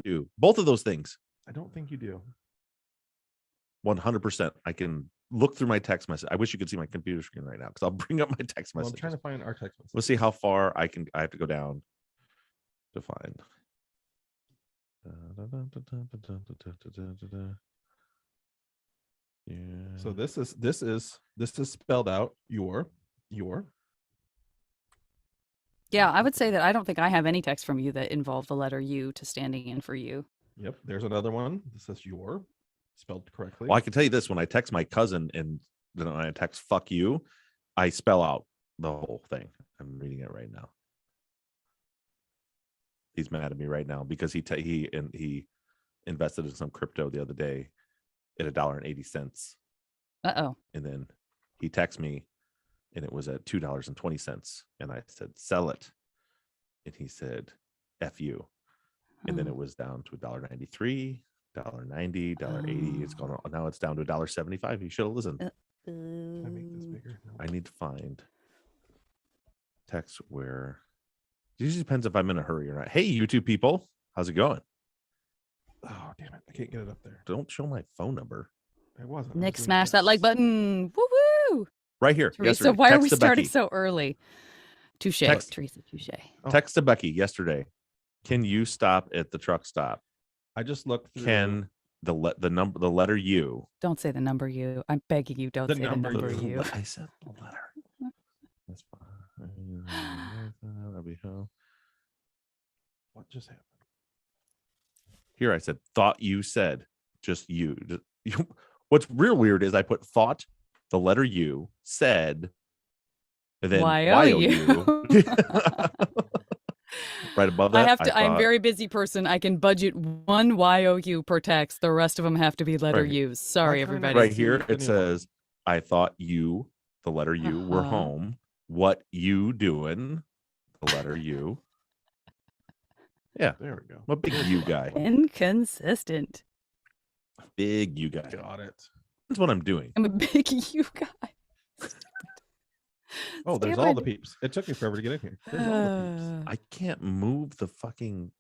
do both of those things. I don't think you do. 100%. I can look through my text message. I wish you could see my computer screen right now because I'll bring up my text Well, message. I'm trying to find our text message. Let's see how far I have to go down to find. Yeah. So this is spelled out your. Yeah, I would say that I don't think I have any text from you that involve the letter U to standing in for you. Yep. There's another one. This says your, spelled correctly. Well, I can tell you this: when I text my cousin and then I text "fuck you," I spell out the whole thing. I'm reading it right now. He's mad at me right now because he invested in some crypto the other day at $1.80. Uh-oh. And then he texted me and it was at $2.20. And I said, sell it. And he said, F you. And then it was down to $1.93, $1.90, $1.80. It's gone. Now it's down to $1.75. You should have listened. Can I make this bigger? No. I need to find text where it usually depends if I'm in a hurry or not. Hey, YouTube people, how's it going? Oh, damn it. I can't get it up there. Don't show my phone number. It wasn't. Nick, smash that like button. Woo-woo! Right here. Teresa, why are we starting so early? Touche, Teresa, touche. Text to Becky yesterday. Can you stop at the truck stop? I just looked through. Can the letter U. Don't say the number U. I'm begging you, don't say the number U. I said the letter. That's fine. That'll be home. What just happened? Here I said, thought you said, just you. What's real weird is I put thought, the letter U, said, and then Y-O-U. Right above that. I'm a very busy person. I can budget one Y-O-U per text. The rest of them have to be letter U's. Sorry, everybody. Right here it says, I thought you, the letter U, were home. What you doing? The letter U. Yeah. There we go. I'm a big U guy. Inconsistent. Big U guy. Got it. That's what I'm doing. I'm a big U guy. Oh, there's all the peeps. It took me forever to get in here. There's all the peeps. I can't move the fucking...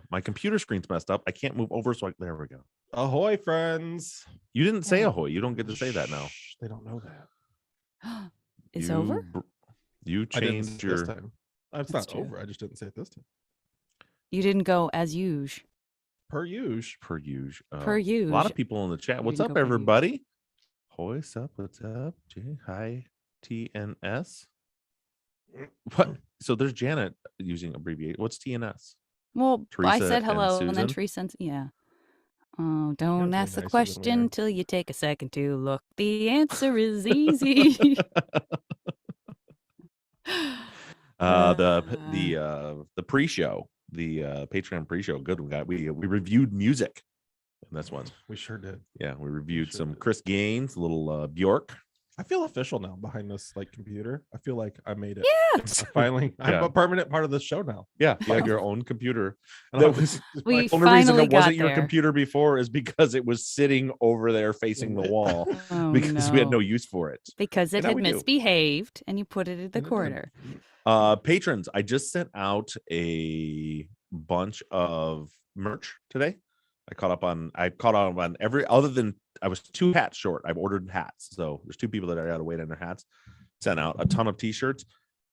my computer screen's messed up. I can't move over, so there we go. Ahoy, friends. You didn't say ahoy. You don't get to say that now. They don't know that. It's over? You changed your... This time. It's not over. I just didn't say it this time. You didn't go as usual. Per usual. Per usual. Per usual. A lot of people in the chat. What's up, everybody? What's up? What's up? Hi, TNS. What? So there's Janet using abbreviation. What's TNS? Well, Teresa I said hello, and then Susan? Teresa, yeah. Oh, don't ask the question till you take a second to look. The answer is easy. The pre-show, the Patreon pre-show. Good. We reviewed music in this one. We sure did. Yeah, we reviewed some Chris Gaines, a little Bjork. I feel official now behind this computer. I feel like I made it. Yeah. Finally, I'm a permanent part of the show now. Yeah, you have your own computer. We the only reason it wasn't there. your computer before is because it was sitting over there facing the wall because we had no use for it. Because it had misbehaved and you put it in the corner. Patrons, I just sent out a bunch of merch today. I caught up on every other than I was 2 hats short. I've ordered hats. So there's 2 people that I got to wait on their hats. Sent out a ton of t-shirts.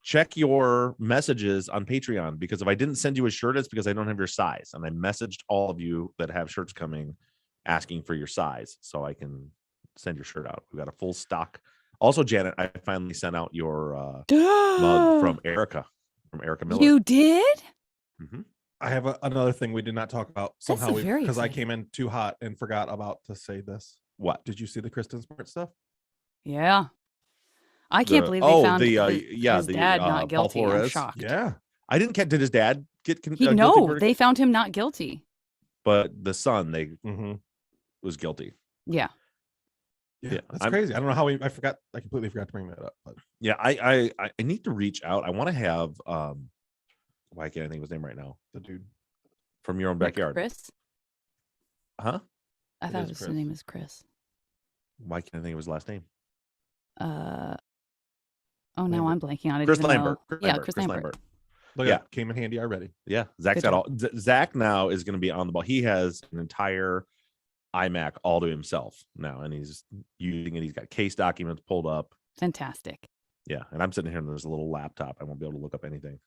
Check your messages on Patreon because if I didn't send you a shirt, it's because I don't have your size. And I messaged all of you that have shirts coming asking for your size so I can send your shirt out. We've got a full stock. Also, Janet, I finally sent out your mug from Erica Miller. You did? Mm-hmm. I have another thing we did not talk about somehow because I came in too hot and forgot about to say this. What? Did you see the Kristen Smart stuff? Yeah. I can't believe they found his dad not guilty. I'm shocked. Yeah. I didn't catch. Did his dad get guilty? No, they found him not guilty. But the son, was guilty. Yeah. Yeah, that's crazy. I don't know how I forgot. I completely forgot to bring that up. But. Yeah, I need to reach out. I want to have why can't I think of his name right now? The dude from your own backyard. Chris? Huh? I thought his name is Chris. Why can't I think of his last name? Oh, now I'm blanking on it. Chris Lambert. Chris Lambert. Look, Yeah, it came in handy already. Yeah, Zach's got all. Zach now is going to be on the ball. He has an entire iMac all to himself now, and he's using it. He's got case documents pulled up. Fantastic. Yeah, and I'm sitting here and there's a little laptop. I won't be able to look up anything.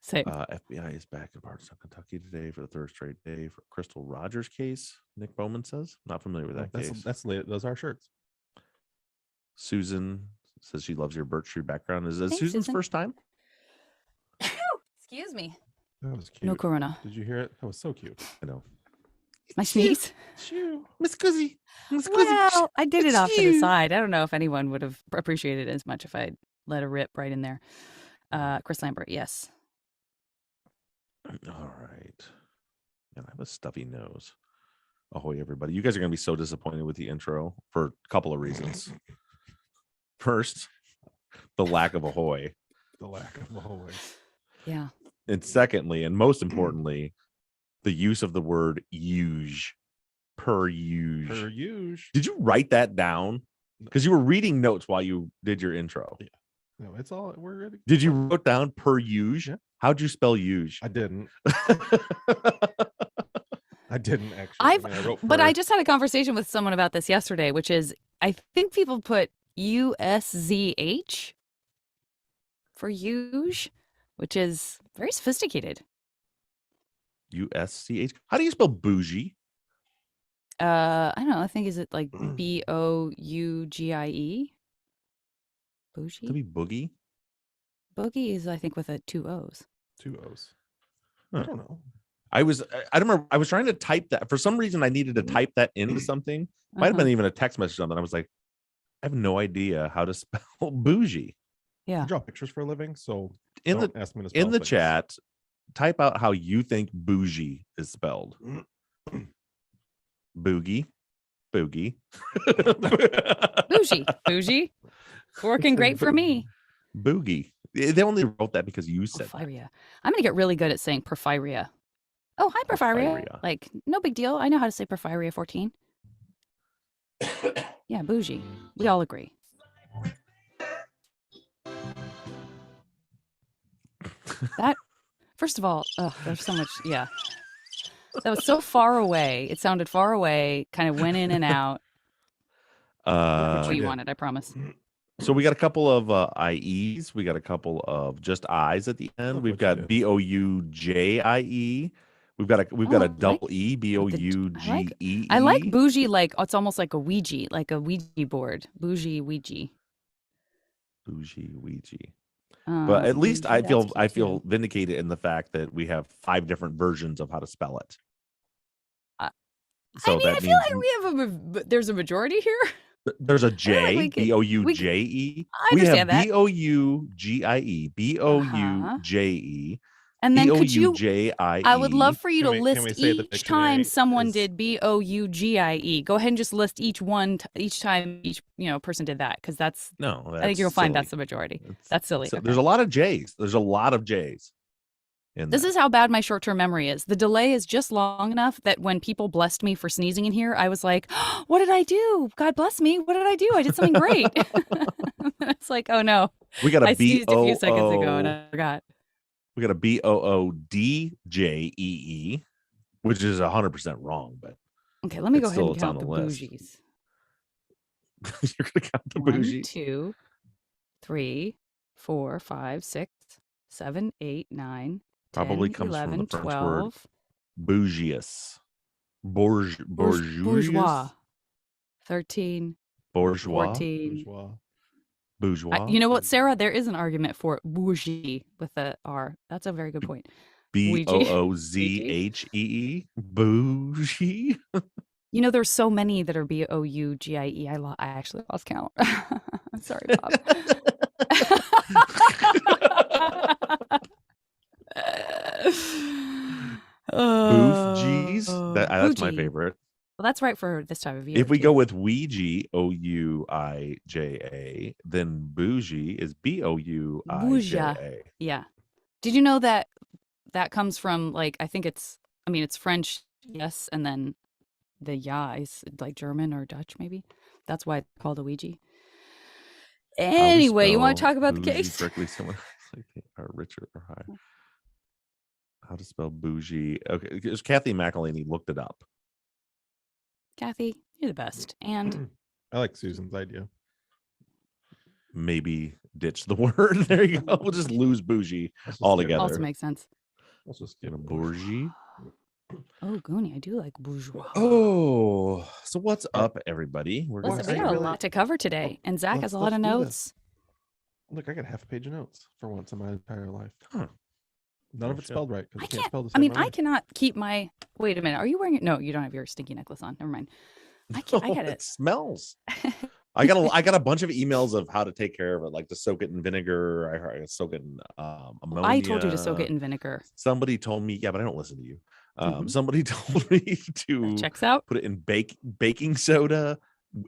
Same. FBI is back in Bardstown, Kentucky today for the third straight day for Crystal Rogers case. Nick Bowman says, not familiar with that case. That's late. Those are shirts. Susan says she loves your Birch Tree background. Is this Thanks, Susan's Susan. first time? Excuse me. That was cute. No corona. Did you hear it? That was so cute. I know. My sneeze. Miss Guzzy. Well, I did it off to the side. I don't know if anyone would have appreciated it as much if I let a rip right in there. Chris Lambert, yes. All right. And I have a stuffy nose. Ahoy, everybody. You guys are going to be so disappointed with the intro for a couple of reasons. First, the lack of ahoy. The lack of ahoy. Yeah. And secondly, and most importantly, the use of the word "uge." Per uge. Did you write that down? Because you were reading notes while you did your intro. Yeah. No, it's all we're ready. Did you wrote down per uge? Yeah. How'd you spell uge? I didn't. I didn't actually. I just had a conversation with someone about this yesterday, which is I think people put USZH for uge, which is very sophisticated. USCH. How do you spell bougie? I don't know. I think is it like BOUGIE? Bougie? Could be boogie. Boogie is I think with 2 O's. 2 O's. Huh. I don't know. I don't remember. I was trying to type that. For some reason, I needed to type that into something. Might have been even a text message or something. I was like, I have no idea how to spell bougie. Yeah. I draw pictures for a living, so don't ask me to spell in the things. chat, type out how you think bougie is spelled. Boogie. Boogie. Bougie. Working great for me. Boogie. They only wrote that because you said Porphyria. I'm going to get really good at saying Porphyria. Oh, hi, Porphyria. Like, no big deal. I know how to say Porphyria 14. Yeah, bougie. We all agree. That, first of all, there's so much, yeah. That was so far away. It sounded far away, kind of went in and out. What you wanted, I promise. So we got a couple of IEs. We got a couple of just I's at the end. We've got BOUJIE. We've got a double E, BOUGE. I like bougie, like it's almost like a Ouija, like a Ouija board. Bougie Ouija. Bougie Ouija. But at least I feel vindicated in the fact that we have 5 different versions of how to spell it. So I feel like we have there's a majority here. There's a J, BOUJE. We have BOUGIE, BOUJE. And then could you? BOUJIE. I would love for you to list each time someone did BOUGIE. Go ahead and just list each one each time each person did that, because that's I think you'll find that's the majority. That's silly. Okay. There's a lot of J's. There's a lot of J's. This is how bad my short-term memory is. The delay is just long enough that when people blessed me for sneezing in here, I was like, oh, what did I do? God bless me. What did I do? I did something great. It's like, oh no. We got a sneezed a few seconds ago and I forgot. We got a BOODJEE, which is 100% wrong, but okay, let me go ahead and count the bougies. You're gonna count the bougies? 1, 2, 3, 4, 5, 6, 7, 8, 9. Probably 10, comes 11, from the French 12. word bourgeois. Bourgeois. 13. Bourgeois. 14. Bourgeois. You know what, Sarah? There is an argument for bougie with a R. That's a very good point. BOOZHEE. Bougie. You know, there's so many that are BOUGIE. I actually lost count. I'm sorry, Bob. Boufgees. That's my favorite. Well, that's right for this time of year. If we go with Ouija, OUIJA, then bougie is BOUIJA. Yeah. Did you know that comes from, like, I think it's French, yes, and then the ja is like German or Dutch, maybe. That's why it's called a Ouija. Anyway, you want to talk about the case? like they are richer or higher. How to spell bougie? Okay, because Kathy McElhaney looked it up. Kathy, you're the best. And I like Susan's idea. Maybe ditch the word. There you go. We'll just lose bougie altogether. Also makes sense. Let's just get a bourgeois. Oh, Goonie, I do like bourgeois. Oh, so what's up, everybody? Listen, we got a lot to cover today, and Zach has a lot of notes. Look, I got half a page of notes for once in my entire life. Huh. None of it's spelled right because I can't spell the I same mean, way. I cannot keep my. Wait a minute. Are you wearing it? No, you don't have your stinky necklace on. Never mind. I got it. It smells. I got a bunch of emails of how to take care of it, like to soak it in vinegar. I soak it in ammonia. I told you to soak it in vinegar. Somebody told me, yeah, but I don't listen to you. Somebody told me to checks out. Put it in baking soda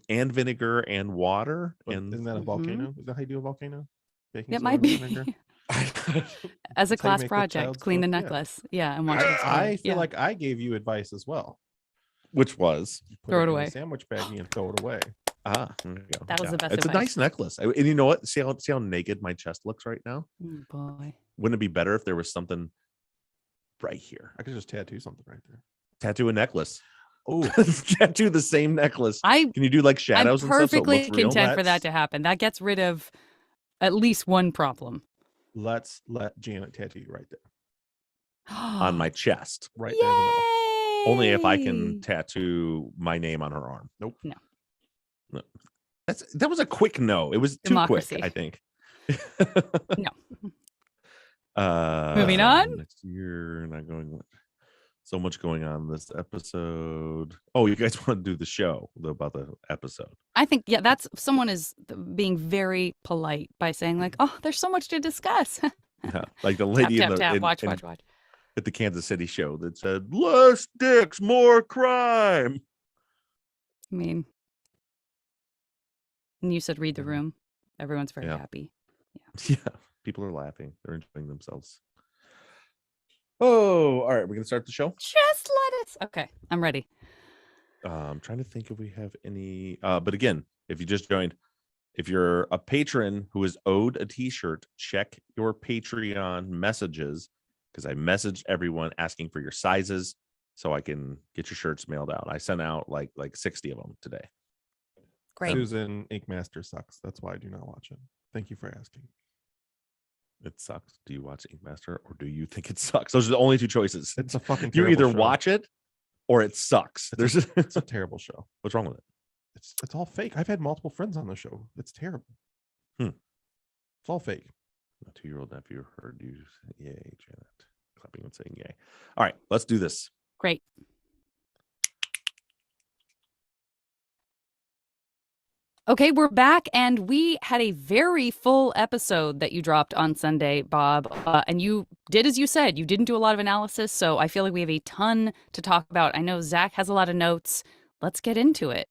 and vinegar and water. And isn't that a volcano? Is that how you do a volcano? Baking soda might be. As a That's class project, clean the necklace. Yeah, and watch it. I feel like I gave you advice as well. Which was throw it away. In a sandwich baggie and throw it away. There you go. That was the best. It's advice. A nice necklace. And you know what? See how naked my chest looks right now? Oh, boy. Wouldn't it be better if there was something right here? I could just tattoo something right there. Tattoo a necklace. Oh, tattoo the same necklace. Can you do like shadows? I'm perfectly and stuff so it looks content real? for that to happen. That gets rid of at least one problem. Let's let Janet tattoo you right there. On my chest. Right there in the middle. Only if I can tattoo my name on her arm. Nope. No. That was a quick no. It was too Democracy. quick, I think. No. Moving on. Next year, not going. So much going on this episode. Oh, you guys want to do the show about the episode? I think, yeah, that's someone is being very polite by saying like, oh, there's so much to discuss. Yeah, like the lady watch. At the Kansas City show that said, less dicks, more crime. I mean, and you said read the room. Everyone's very happy. Yeah, people are laughing. They're enjoying themselves. Oh, all right. We're going to start the show? Just let us. Okay, I'm ready. I'm trying to think if we have any. But again, if you just joined, if you're a patron who is owed a t-shirt, check your Patreon messages, because I messaged everyone asking for your sizes so I can get your shirts mailed out. I sent out like 60 of them today. Great. Susan Ink Master sucks. That's why I do not watch it. Thank you for asking. It sucks. Do you watch Ink Master or do you think it sucks? Those are the only two choices. It's a fucking you either show. Watch it or it sucks. It's a terrible show. What's wrong with it? It's all fake. I've had multiple friends on the show. It's terrible. It's all fake. My 2-year-old nephew heard you say yay, Janet. Clapping and saying yay. All right, let's do this. Great. Okay, we're back, and we had a very full episode that you dropped on Sunday, Bob. And you did as you said. You didn't do a lot of analysis, so I feel like we have a ton to talk about. I know Zach has a lot of notes. Let's get into it.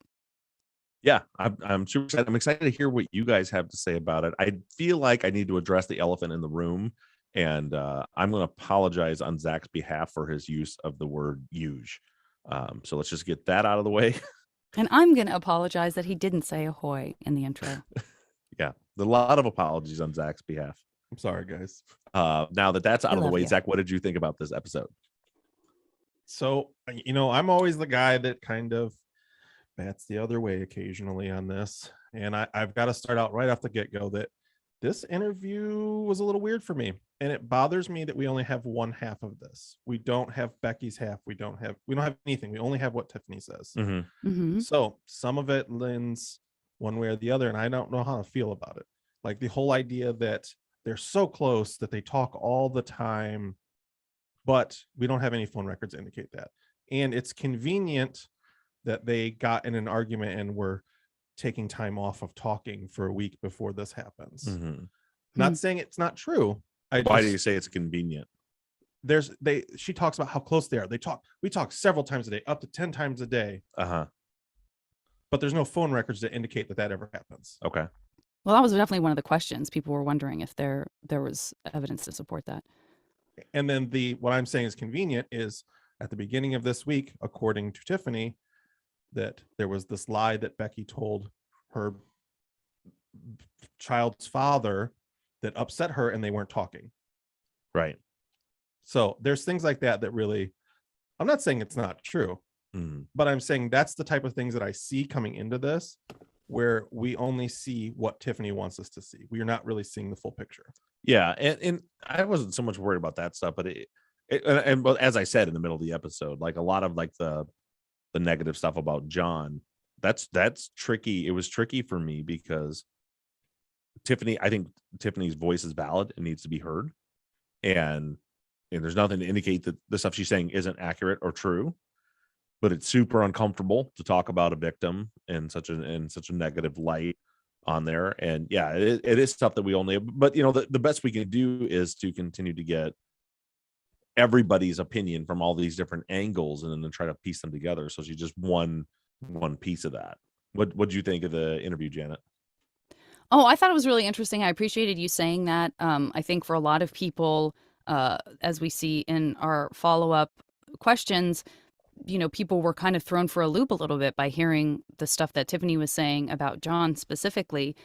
Yeah, I'm super excited. I'm excited to hear what you guys have to say about it. I feel like I need to address the elephant in the room, and I'm going to apologize on Zach's behalf for his use of the word "huge." So let's just get that out of the way. And I'm going to apologize that he didn't say ahoy in the intro. Yeah, a lot of apologies on Zach's behalf. I'm sorry, guys. Now that that's out of the way, you. Zach, what did you think about this episode? So, I'm always the guy that kind of bats the other way occasionally on this. And I've got to start out right off the get-go that this interview was a little weird for me. And it bothers me that we only have one half of this. We don't have Becky's half. We don't have anything. We only have what Tiffany says. So some of it lends one way or the other, and I don't know how to feel about it. Like the whole idea that they're so close that they talk all the time, but we don't have any phone records to indicate that. And it's convenient that they got in an argument and were taking time off of talking for a week before this happens. Not saying it's not true. Why do you say it's convenient? She talks about how close they are. We talk several times a day, up to 10 times a day. But there's no phone records to indicate that ever happens. Okay. Well, that was definitely one of the questions. People were wondering if there was evidence to support that. And then what I'm saying is convenient is at the beginning of this week, according to Tiffany, that there was this lie that Becky told her child's father that upset her and they weren't talking. Right. So there's things like that that really, I'm not saying it's not true, but I'm saying that's the type of things that I see coming into this, where we only see what Tiffany wants us to see. We are not really seeing the full picture. Yeah, and I wasn't so much worried about that stuff, but but as I said in the middle of the episode, like a lot of like the negative stuff about John, that's tricky. It was tricky for me because I think Tiffany's voice is valid and needs to be heard, and there's nothing to indicate that the stuff she's saying isn't accurate or true, but it's super uncomfortable to talk about a victim in such a negative light on there. And yeah, it is stuff that we only, but the best we can do is to continue to get everybody's opinion from all these different angles and then try to piece them together. So she's just one piece of that. What do you think of the interview, Janet? Oh, I thought it was really interesting. I appreciated you saying that. I think for a lot of people, as we see in our follow-up questions, people were kind of thrown for a loop a little bit by hearing the stuff that Tiffany was saying about John specifically,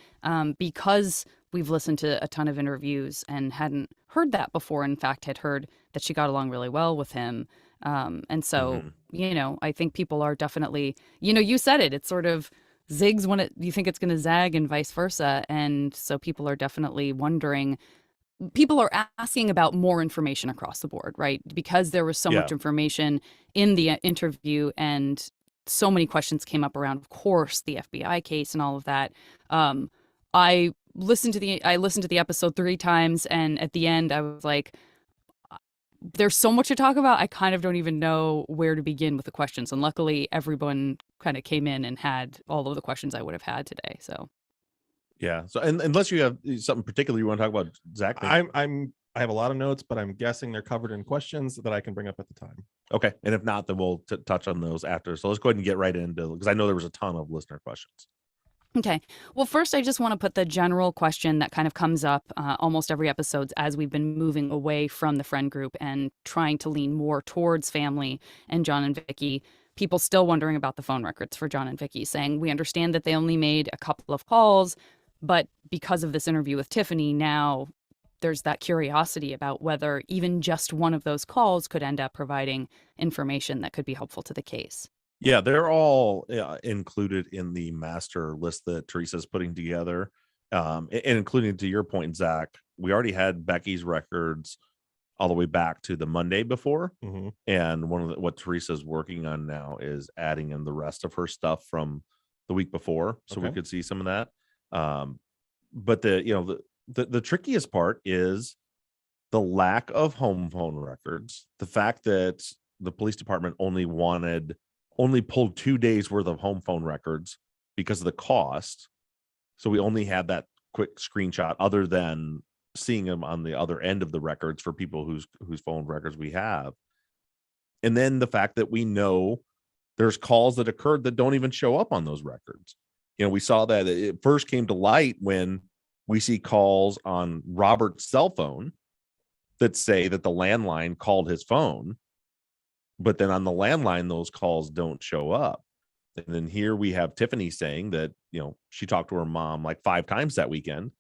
because we've listened to a ton of interviews and hadn't heard that before. In fact, had heard that she got along really well with him. And so, I think people are definitely, you said it, it's sort of zigs when you think it's going to zag and vice versa. And so people are definitely wondering. People are asking about more information across the board, right? Because there was so much information in the interview and so many questions came up around, of course, the FBI case and all of that. I listened to the episode 3 times, and at the end I was like, there's so much to talk about. I kind of don't even know where to begin with the questions. And luckily everyone kind of came in and had all of the questions I would have had today. So yeah. So, and unless you have something particular you want to talk about, Zach, I have a lot of notes, but I'm guessing they're covered in questions that I can bring up at the time. Okay, and if not, then we'll touch on those after. So let's go ahead and get right into, because I know there was a ton of listener questions. Okay. Well, first, I just want to put the general question that kind of comes up almost every episode as we've been moving away from the friend group and trying to lean more towards family and John and Vicki. People still wondering about the phone records for John and Vicki, saying, we understand that they only made a couple of calls, but because of this interview with Tiffany, now there's that curiosity about whether even just one of those calls could end up providing information that could be helpful to the case. Yeah, they're all included in the master list that Teresa's putting together. And including, to your point, Zach, we already had Becky's records all the way back to the Monday before. And what Teresa's working on now is adding in the rest of her stuff from the week before, so we could see some of that. But the trickiest part is the lack of home phone records. The fact that the police department only pulled 2 days worth of home phone records because of the cost. So we only had that quick screenshot, other than seeing them on the other end of the records for people whose phone records we have. And then the fact that we know there's calls that occurred that don't even show up on those records. We saw that it first came to light when we see calls on Robert's cell phone that say that the landline called his phone, but then on the landline, those calls don't show up. And then here we have Tiffany saying that, she talked to her mom like 5 times that weekend.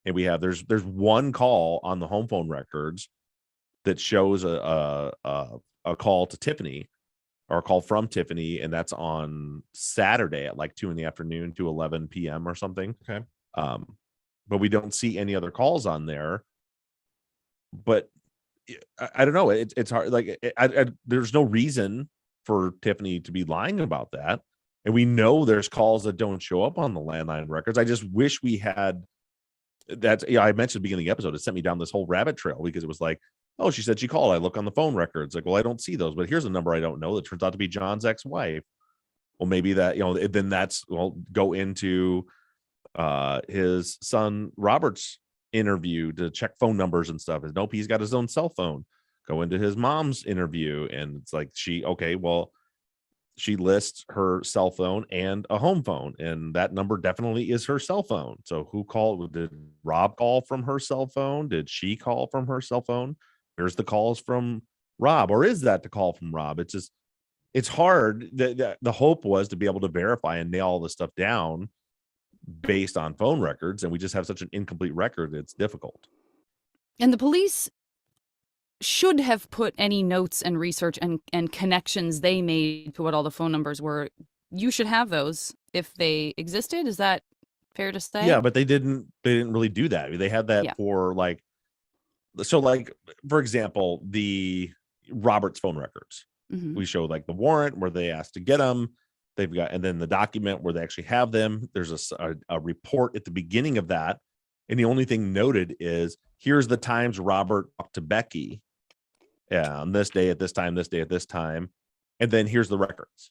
And we have, there's one call on the home phone records that shows a call to Tiffany, or a call from Tiffany. And that's on Saturday at like 2 p.m. to 11 p.m. or something. Okay. But we don't see any other calls on there. But I don't know. It's hard. Like, there's no reason for Tiffany to be lying about that. And we know there's calls that don't show up on the landline records. I just wish we had that. I mentioned at the beginning of the episode, it sent me down this whole rabbit trail, because it was like, oh, she said she called. I look on the phone records. Like, well, I don't see those, but here's a number I don't know that turns out to be John's ex-wife. Well, maybe that, then that's, go into his son Robert's interview to check phone numbers and stuff. Nope, he's got his own cell phone. Go into his mom's interview, and it's like, she lists her cell phone and a home phone, and that number definitely is her cell phone. So who called? Did Rob call from her cell phone? Did she call from her cell phone? Here's the calls from Rob, or is that the call from Rob? It's just, it's hard. The hope was to be able to verify and nail all this stuff down, based on phone records, and we just have such an incomplete record. It's difficult. And the police should have put any notes and research and connections they made to what all the phone numbers were. You should have those if they existed. Is that fair to say? Yeah, but they didn't really do that. They had that for like, so like, for example, the Roberts phone records. We show like the warrant where they asked to get them. They've got, and then the document where they actually have them. There's a report at the beginning of that. And the only thing noted is, here's the times Robert talked to Becky. Yeah, on this day at this time, this day at this time. And then here's the records.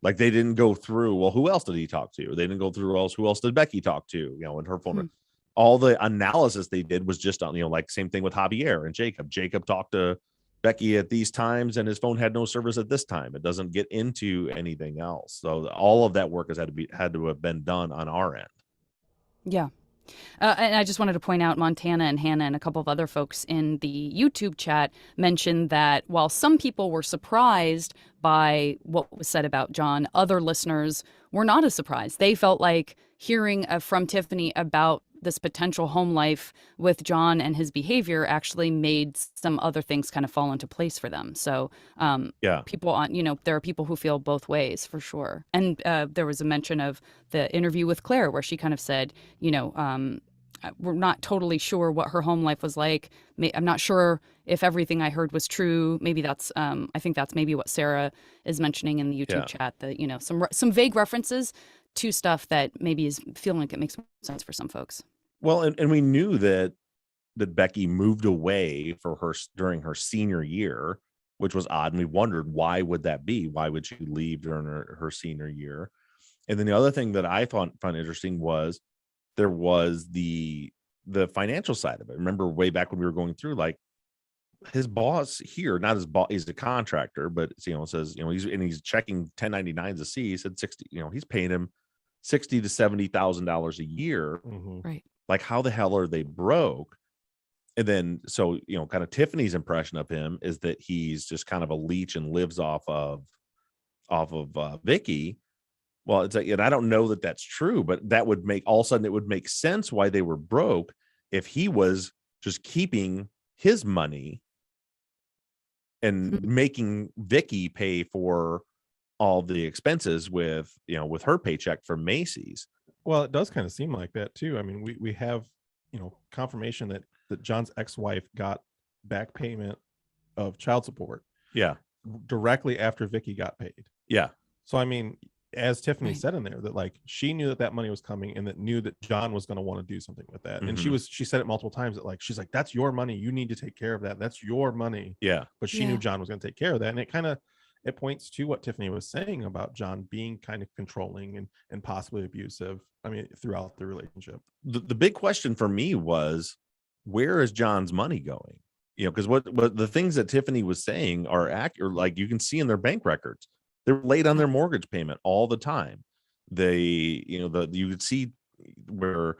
Like, they didn't go through, well, who else did he talk to? They didn't go through who else did Becky talk to, in her phone. All the analysis they did was just on, like same thing with Javier and Jacob. Jacob talked to Becky at these times and his phone had no service at this time. It doesn't get into anything else. So all of that work had to have been done on our end. Yeah. And I just wanted to point out, Montana and Hannah and a couple of other folks in the YouTube chat mentioned that while some people were surprised by what was said about John, other listeners were not as surprised. They felt like hearing from Tiffany about this potential home life with John and his behavior actually made some other things kind of fall into place for them. So people on, there are people who feel both ways for sure. And there was a mention of the interview with Claire where she kind of said, we're not totally sure what her home life was like. I'm not sure if everything I heard was true. Maybe that's, I think that's maybe what Sarah is mentioning in the YouTube chat, that, some vague references to stuff that maybe is feeling like it makes sense for some folks. Well, and we knew that Becky moved away during her senior year, which was odd. And we wondered, why would that be? Why would she leave during her senior year? And then the other thing that I found interesting was there was the financial side of it. Remember way back when we were going through, like, his boss here, not his boss, he's a contractor, but says, he's checking 1099s a see. He said 60, he's paying him $60,000 to $70,000 a year. Right. Like, how the hell are they broke? And then, so, kind of Tiffany's impression of him is that he's just kind of a leech and lives off of Vicki. Well, it's like, and I don't know that that's true, but that would make, all of a sudden it would make sense why they were broke if he was just keeping his money and making Vicki pay for all the expenses with her paycheck from Macy's. Well, it does kind of seem like that too. I mean, we have, confirmation that John's ex-wife got back payment of child support. Yeah. Directly after Vicki got paid. Yeah. So, I mean, as Tiffany said in there, that like she knew that money was coming and that knew that John was going to want to do something with that. And she said it multiple times that like, she's like, that's your money. You need to take care of that. That's your money. Yeah. But she knew John was going to take care of that. And it points to what Tiffany was saying about John being kind of controlling and possibly abusive. I mean, throughout the relationship. The big question for me was, where is John's money going? Because what the things that Tiffany was saying are accurate. Like, you can see in their bank records, they're late on their mortgage payment all the time. You could see where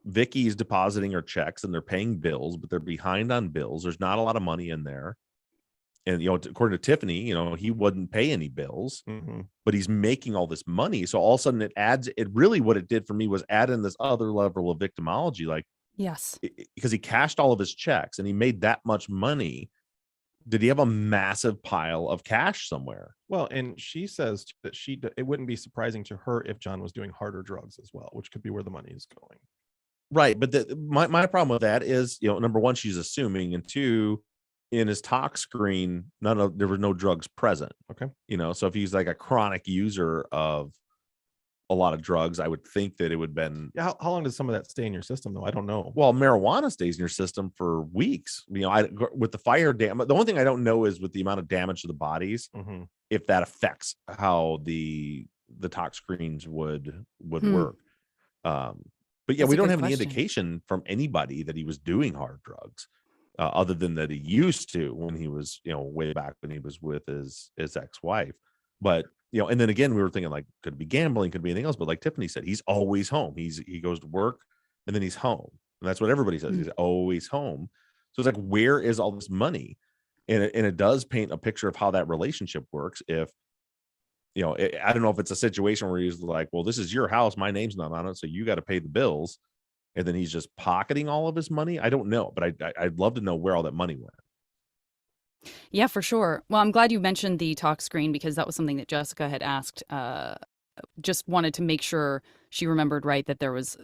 Vicki is depositing her checks and they're paying bills, but they're behind on bills. There's not a lot of money in there. And, according to Tiffany, he wouldn't pay any bills, but he's making all this money. So all of a sudden what it did for me was add in this other level of victimology. Like, yes, because he cashed all of his checks and he made that much money. Did he have a massive pile of cash somewhere? Well, and she says that it wouldn't be surprising to her if John was doing harder drugs as well, which could be where the money is going. Right. But my problem with that is, number one, she's assuming, and two, in his talk screen, there were no drugs present. Okay. So if he's like a chronic user of a lot of drugs, I would think that it would have been. Yeah, how long does some of that stay in your system though? I don't know. Well, marijuana stays in your system for weeks. With the fire damage, the only thing I don't know is with the amount of damage to the bodies, if that affects how the talk screens would work. But yeah, we don't have any indication from anybody that he was doing hard drugs. Other than that he used to when he was, way back when he was with his ex-wife. But, and then again, we were thinking like, could it be gambling, could it be anything else? But like Tiffany said, he's always home. He goes to work and then he's home. And that's what everybody says. He's always home. So it's like, where is all this money? And it does paint a picture of how that relationship works. If I don't know if it's a situation where he's like, well, this is your house, my name's not on it, so you got to pay the bills, and then he's just pocketing all of his money. I don't know, but I'd love to know where all that money went. Yeah, for sure. Well, I'm glad you mentioned the talk screen because that was something that Jessica had asked. Just wanted to make sure she remembered right that there was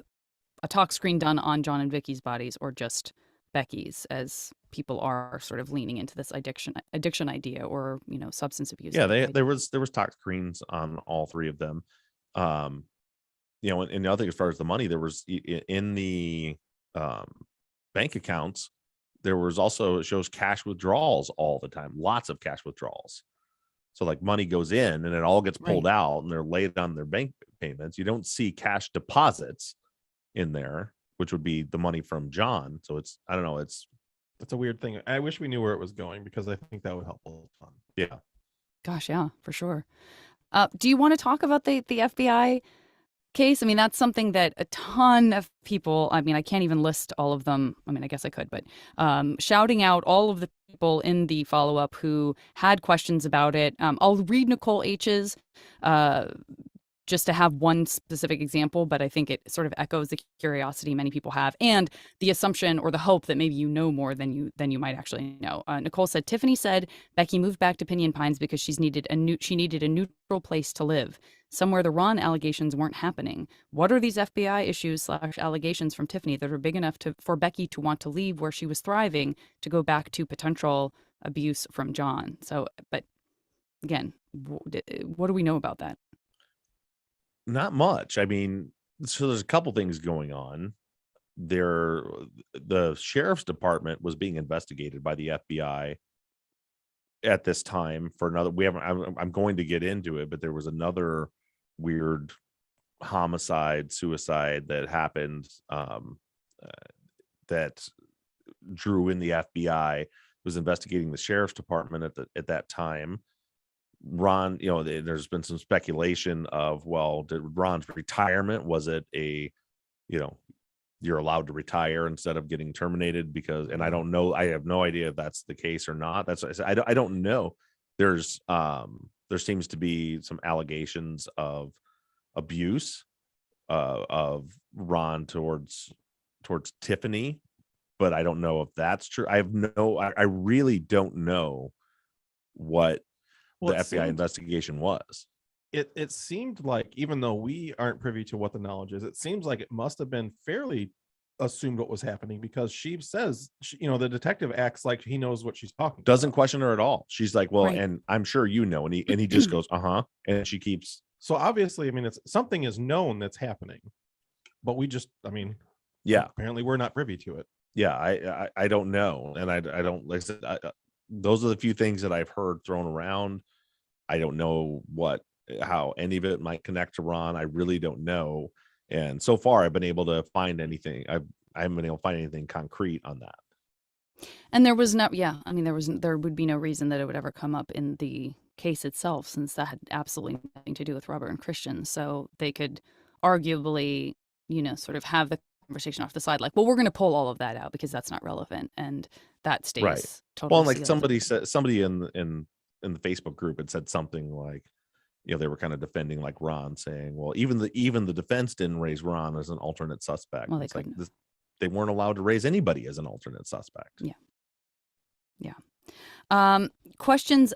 a talk screen done on John and Vicki's bodies or just Becky's, as people are sort of leaning into this addiction idea or substance abuse. Yeah, there was talk screens on all three of them. And the other thing, as far as the money, there was in the bank accounts, there was also, it shows cash withdrawals all the time, lots of cash withdrawals. So like money goes in and it all gets pulled out and they're laid on their bank payments. You don't see cash deposits in there, which would be the money from John. So I don't know. That's a weird thing. I wish we knew where it was going because I think that would help a ton. Yeah. Gosh, yeah, for sure. Do you want to talk about the FBI case? I mean, that's something that a ton of people, I mean, I can't even list all of them. I mean, I guess I could, but shouting out all of the people in the follow-up who had questions about it. I'll read Nicole H's just to have one specific example, but I think it sort of echoes the curiosity many people have and the assumption or the hope that maybe you know more than you might actually know. Nicole said, Tiffany said Becky moved back to Pinyon Pines because she needed a neutral place to live, somewhere the Ron allegations weren't happening. What are these FBI issues / allegations from Tiffany that are big enough for Becky to want to leave where she was thriving to go back to potential abuse from John? So, but again, what do we know about that? Not much. I mean, so there's a couple things going on there. The sheriff's department was being investigated by the FBI at this time for another, I'm going to get into it, but there was another weird homicide, suicide that happened that drew in the FBI. Was investigating the sheriff's department at that time. Ron, there's been some speculation of, well, did Ron's retirement, was it you're allowed to retire instead of getting terminated because, and I don't know, I have no idea if that's the case or not. That's I don't know. There seems to be some allegations of abuse of Ron towards Tiffany, but I don't know if that's true. I really don't know what the FBI investigation was. It seemed like, even though we aren't privy to what the knowledge is, it seems like it must have been fairly assumed what was happening because she says, the detective acts like he knows what she's talking Doesn't about. question her at all. She's like, well, right. And I'm sure and he just goes, and she keeps. So obviously, I mean, it's something is known that's happening, but apparently we're not privy to it. Yeah, I don't know, and I don't, like I said, those are the few things that I've heard thrown around. I don't know how any of it might connect to Ron. I really don't know. And so far I've been able to find anything. I haven't been able to find anything concrete on that. And there was there would be no reason that it would ever come up in the case itself, since that had absolutely nothing to do with Robert and Christian. So they could arguably, sort of have the conversation off the side, like, well, we're going to pull all of that out because that's not relevant. And that stays right. Totally. Well, like somebody in the Facebook group had said something like, they were kind of defending like Ron, saying, well, even the defense didn't raise Ron as an alternate suspect. Well, it's like they weren't allowed to raise anybody as an alternate suspect. Yeah. Questions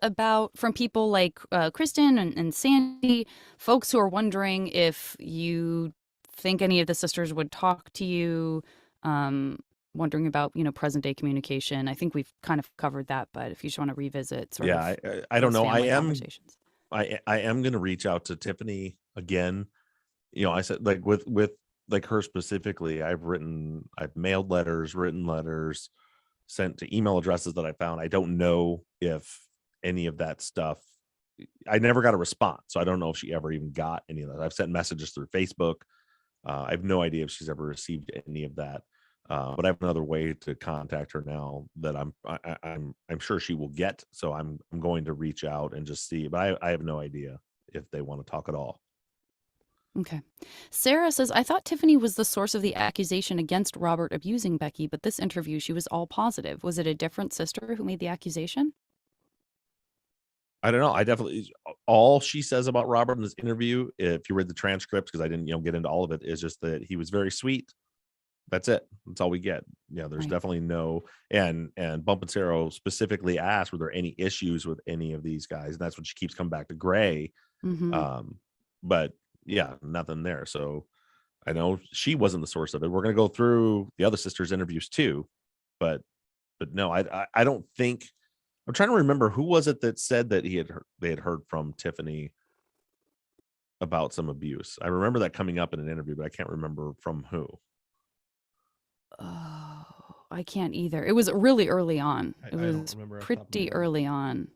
from people like Kristen and Sandy, folks who are wondering if you think any of the sisters would talk to you, wondering about present day communication. I think we've kind of covered that, but if you just want to revisit I don't know. I am going to reach out to Tiffany again. I said, like, with like her specifically, I've mailed letters, written letters, sent to email addresses that I found. I don't know if any of that stuff, I never got a response, so I don't know if she ever even got any of that. I've sent messages through Facebook. I have no idea if she's ever received any of that. But I have another way to contact her now that I'm sure she will get. So I'm going to reach out and just see. But I have no idea if they want to talk at all. Okay. Sarah says, I thought Tiffany was the source of the accusation against Robert abusing Becky, but this interview, she was all positive. Was it a different sister who made the accusation? I don't know. I definitely all she says about Robert in this interview, if you read the transcript, because I didn't, get into all of it, is just that he was very sweet. That's it. That's all we get. There's Right. definitely no and Bump and Sarah specifically asked, were there any issues with any of these guys? And that's when she keeps coming back to Gray. Mm-hmm. But yeah, nothing there. So I know she wasn't the source of it. We're gonna go through the other sisters' interviews too, but no, I don't think. I'm trying to remember who was it that said that they had heard from Tiffany about some abuse. I remember that coming up in an interview, but I can't remember from who. Oh, I can't either. It was really early on. I It don't was remember off the top of my pretty head. early on.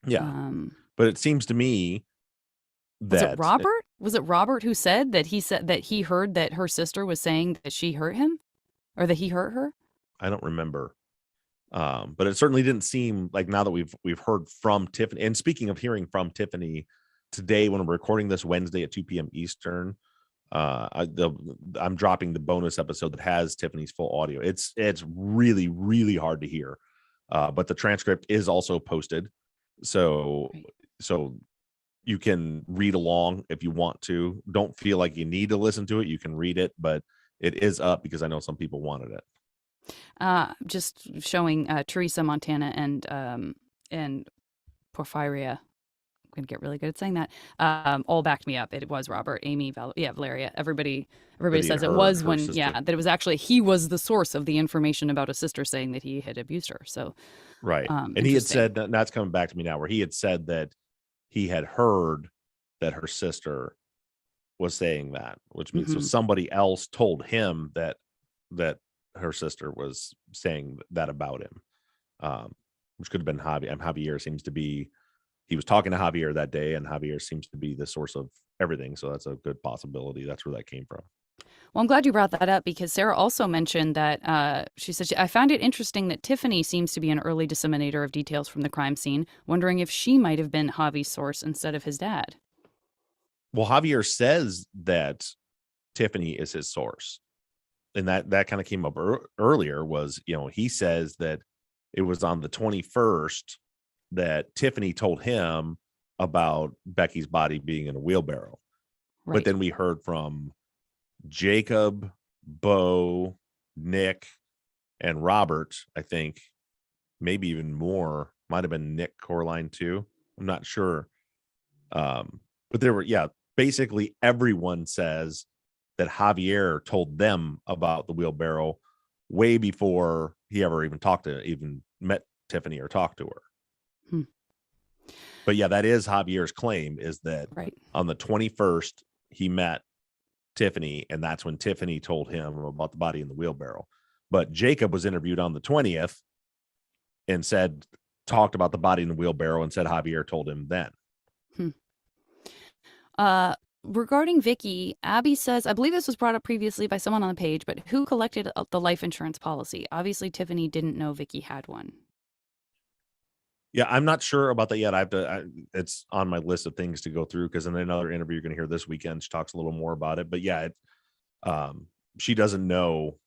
Yeah, but it seems to me Was it that Robert? Was it Robert who said that he heard that her sister was saying that she hurt him, or that he hurt her? I don't remember. But it certainly didn't seem like, now that we've heard from Tiffany. And speaking of hearing from Tiffany, today when we're recording this Wednesday at 2 p.m. Eastern, I'm dropping the bonus episode that has Tiffany's full audio. It's really, really hard to hear, but the transcript is also posted, so Right. so you can read along if you want to. Don't feel like you need to listen to it. You can read it, but it is up because I know some people wanted it. Just showing Teresa, Montana, and Porphyria. I'm gonna get really good at saying that. All backed me up. It was Robert, Amy, Valeria. Everybody That he says had it heard was her when sister. that it was actually he was the source of the information about a sister saying that he had abused her. So Right. And he had interesting. said, and that's coming back to me now, where he had said that he had heard that her sister was saying that, which means so Mhm. somebody else told him that her sister was saying that about him, which could have been Javier. And Javier seems to be, he was talking to Javier that day, and Javier seems to be the source of everything. So that's a good possibility. That's where that came from. Well, I'm glad you brought that up because Sarah also mentioned that she said, I found it interesting that Tiffany seems to be an early disseminator of details from the crime scene, wondering if she might have been Javi's source instead of his dad. Well, Javier says that Tiffany is his source. And that kind of came up earlier, was, he says that it was on the 21st that Tiffany told him about Becky's body being in a wheelbarrow. Right. But then we heard from Jacob, Bo, Nick, and Robert, I think, maybe even more. Might have been Nick Corline too. I'm not sure. But there were, basically everyone says that Javier told them about the wheelbarrow way before he ever even met Tiffany or talked to her. But yeah, that is Javier's claim, is that Right. on the 21st he met Tiffany, and that's when Tiffany told him about the body in the wheelbarrow. But Jacob was interviewed on the 20th and talked about the body in the wheelbarrow and said Javier told him then. Regarding Vicki, Abby says, I believe this was brought up previously by someone on the page, but who collected the life insurance policy? Obviously, Tiffany didn't know Vicki had one. Yeah, I'm not sure about that yet. It's on my list of things to go through, because in another interview you're going to hear this weekend, she talks a little more about it. But yeah, she doesn't know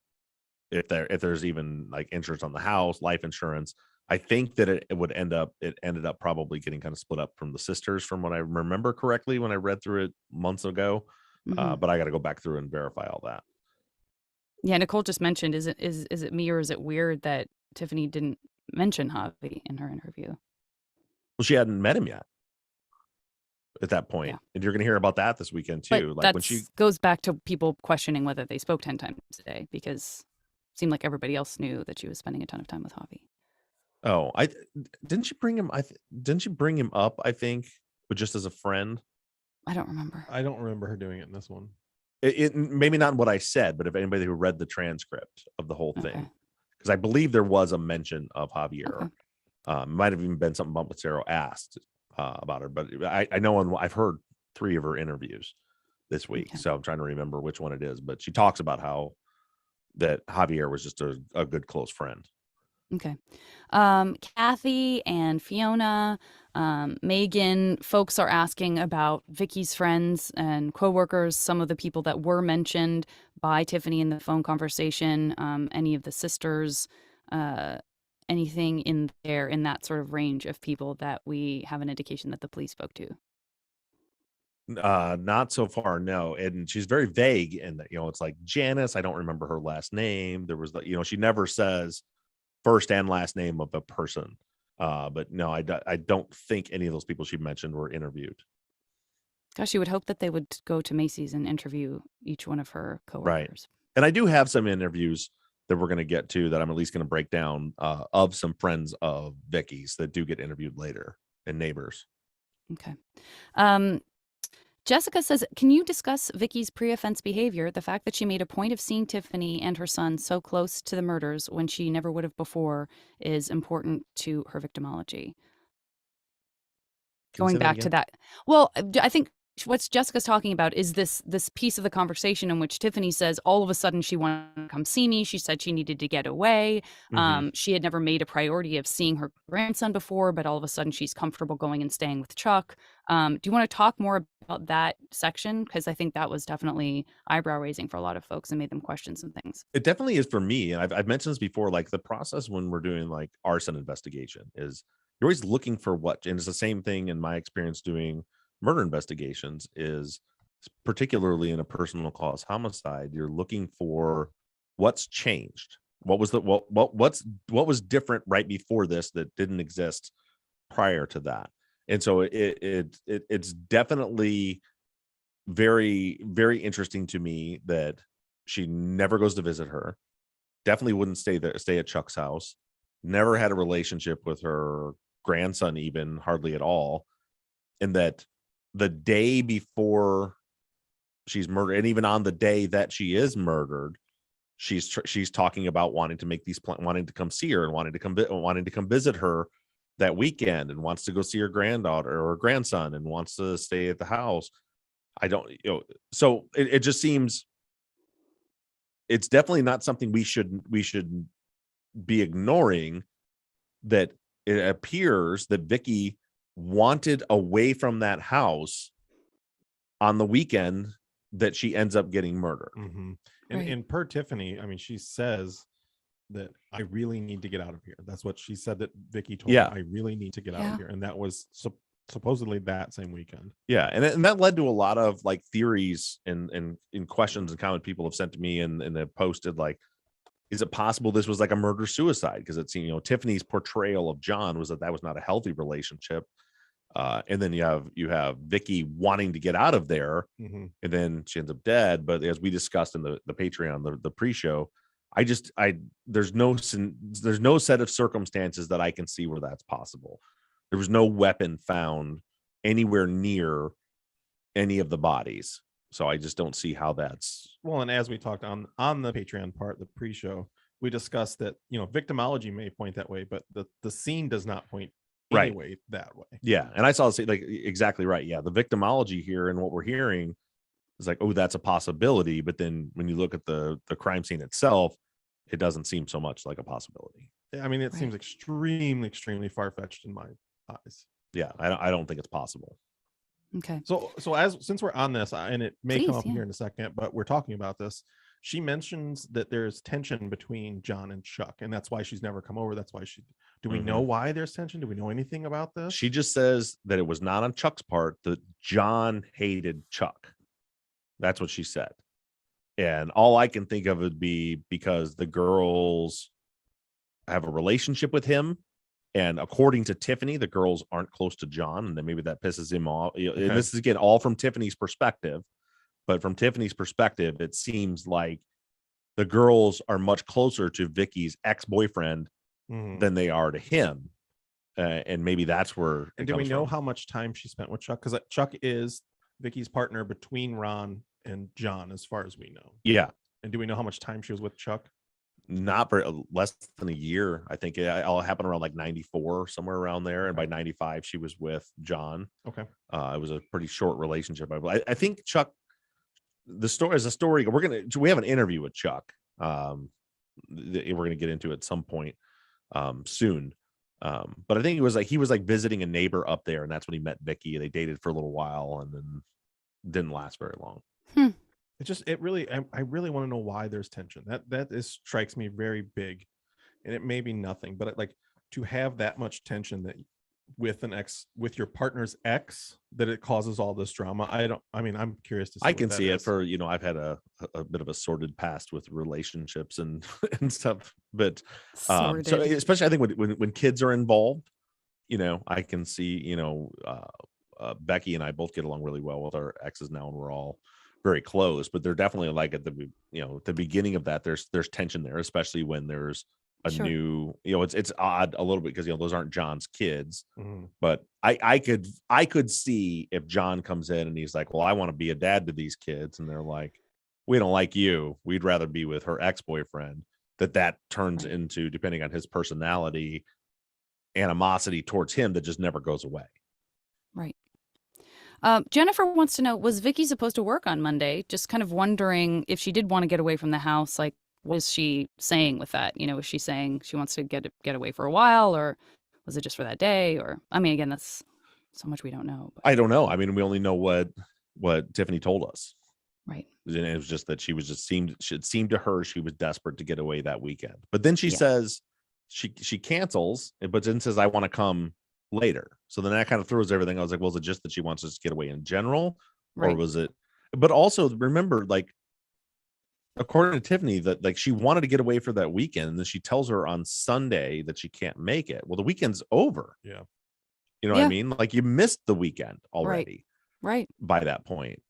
if there's even like insurance on the house, life insurance. I think that it ended up probably getting kind of split up from the sisters, from what I remember correctly when I read through it months ago. But I got to go back through and verify all that. Yeah, Nicole just mentioned, is it me or is it weird that Tiffany didn't mention Javi in her interview? Well, she hadn't met him yet at that point. Yeah. And you're going to hear about that this weekend too. But like when she goes back to people questioning whether they spoke 10 times a day, because it seemed like everybody else knew that she was spending a ton of time with Javi. Oh, didn't she bring him? Didn't she bring him up, I think, but just as a friend? I don't remember. I don't remember her doing it in this one. It maybe not what I said, but if anybody who read the transcript of the whole thing, because I believe there was a mention of Javier. Might have even been something Bump with Sarah asked about her, but I know I've heard 3 of her interviews this week, so I'm trying to remember which one it is. But she talks about how that Javier was just a good close friend. Okay. Kathy and Fiona, Megan, folks are asking about Vicki's friends and coworkers, some of the people that were mentioned by Tiffany in the phone conversation, any of the sisters, anything in there in that sort of range of people that we have an indication that the police spoke to? Not so far, no. And she's very vague in that, it's like Janice. I don't remember her last name. There was she never says first and last name of a person. But no, I don't think any of those people she mentioned were interviewed. Gosh, you would hope that they would go to Macy's and interview each one of her coworkers. And I do have some interviews that we're going to get to that I'm at least going to break down of some friends of Vicki's that do get interviewed later and neighbors. Okay. Jessica says, can you discuss Vicki's pre-offense behavior? The fact that she made a point of seeing Tiffany and her son so close to the murders when she never would have before is important to her victimology. Going back to that. Well, I think what Jessica's talking about is this piece of the conversation in which Tiffany says all of a sudden she wanted to come see me. She said she needed to get away. She had never made a priority of seeing her grandson before, but all of a sudden she's comfortable going and staying with Chuck. Do you want to talk more about that section? Because I think that was definitely eyebrow raising for a lot of folks and made them question some things. It definitely is for me. And I've mentioned this before, like the process when we're doing like arson investigation is you're always looking for what, and it's the same thing in my experience doing murder investigations is particularly in a personal cause homicide, you're looking for what's changed. What was what was different right before this that didn't exist prior to that. And so it's definitely very, very interesting to me that she never goes to visit her. Definitely wouldn't stay at Chuck's house. Never had a relationship with her grandson, even hardly at all. And that the day before she's murdered, and even on the day that she is murdered, she's talking about wanting to make these wanting to come see her and wanting to come visit her that weekend, and wants to go see her granddaughter or grandson and wants to stay at the house. I don't, so it just seems it's definitely not something we should be ignoring, that it appears that Vicki wanted away from that house on the weekend that she ends up getting murdered. And per Tiffany, I mean, she says that I really need to get out of here. That's what she said that Vicki told me. I really need to get out of here. And that was supposedly that same weekend. Yeah. And that led to a lot of like theories and questions and comments people have sent to me and they've posted like, is it possible this was like a murder suicide? Because it's, Tiffany's portrayal of John was that was not a healthy relationship. And then you have Vicki wanting to get out of there, and then she ends up dead. But as we discussed in the Patreon, the pre-show, there's no set of circumstances that I can see where that's possible. There was no weapon found anywhere near any of the bodies, so I just don't see how that's. Well, and as we talked on the Patreon part, the pre-show, we discussed that victimology may point that way, but the scene does not point anyway that way. Yeah, and I saw like exactly right. Yeah, the victimology here and what we're hearing is like, oh, that's a possibility, but then when you look at the crime scene itself, it doesn't seem so much like a possibility. I mean, it seems extremely far-fetched in my eyes. Yeah, I don't think it's possible. Okay. So since we're on this, and it may come up here in a second, but we're talking about this. She mentions that there's tension between John and Chuck, and that's why she's never come over. That's why do we know why there's tension? Do we know anything about this? She just says that it was not on Chuck's part, that John hated Chuck. That's what she said. And all I can think of would be because the girls have a relationship with him. And according to Tiffany, the girls aren't close to John, and then maybe that pisses him off. And this is again all from Tiffany's perspective. But from Tiffany's perspective, it seems like the girls are much closer to Vicki's ex-boyfriend than they are to him. And maybe that's where. And do we know how much time she spent with Chuck? Because Chuck is Vicki's partner between Ron and John, as far as we know. Yeah. And do we know how much time she was with Chuck? Not for less than a year. I think it all happened around like 94, somewhere around there. And by 95, she was with John. Okay. It was a pretty short relationship. I think Chuck, the story is a story. We have an interview with Chuck. We're going to get into it at some point soon. But I think he was visiting a neighbor up there, and that's when he met Vicki. They dated for a little while and then didn't last very long. I really want to know why there's tension. That strikes me very big. and it may be nothing, but like to have that much tension that with your partner's ex, that it causes all this drama. I'm curious to see. I can see it for, I've had a bit of a sordid past with relationships and and stuff, but so especially I think when kids are involved, I can see, Becky and I both get along really well with our exes now, and we're all very close, but they're definitely like at the beginning of that, there's tension there, especially when there's a new, it's odd a little bit because those aren't John's kids. But I could see if John comes in and he's like, well, I want to be a dad to these kids, and they're like, we don't like you, we'd rather be with her ex-boyfriend, that turns into, depending on his personality, animosity towards him that just never goes away. Right. Jennifer wants to know, was Vicki supposed to work on Monday? Just kind of wondering if she did want to get away from the house, like, what is she saying with that? Was she saying she wants to get away for a while, or was it just for that day? Or, again, that's so much we don't know. But I don't know. We only know what Tiffany told us. Right. And it was just that it seemed to her she was desperate to get away that weekend. But then she says she cancels, but then says, I want to come later. So then that kind of throws everything. I was like, well, is it just that she wants us to get away in general? Or was it? But also remember, like, according to Tiffany, that like she wanted to get away for that weekend, and then she tells her on Sunday that she can't make it. Well, the weekend's over. Yeah. You know what I mean? Like, you missed the weekend already. Right. By that point.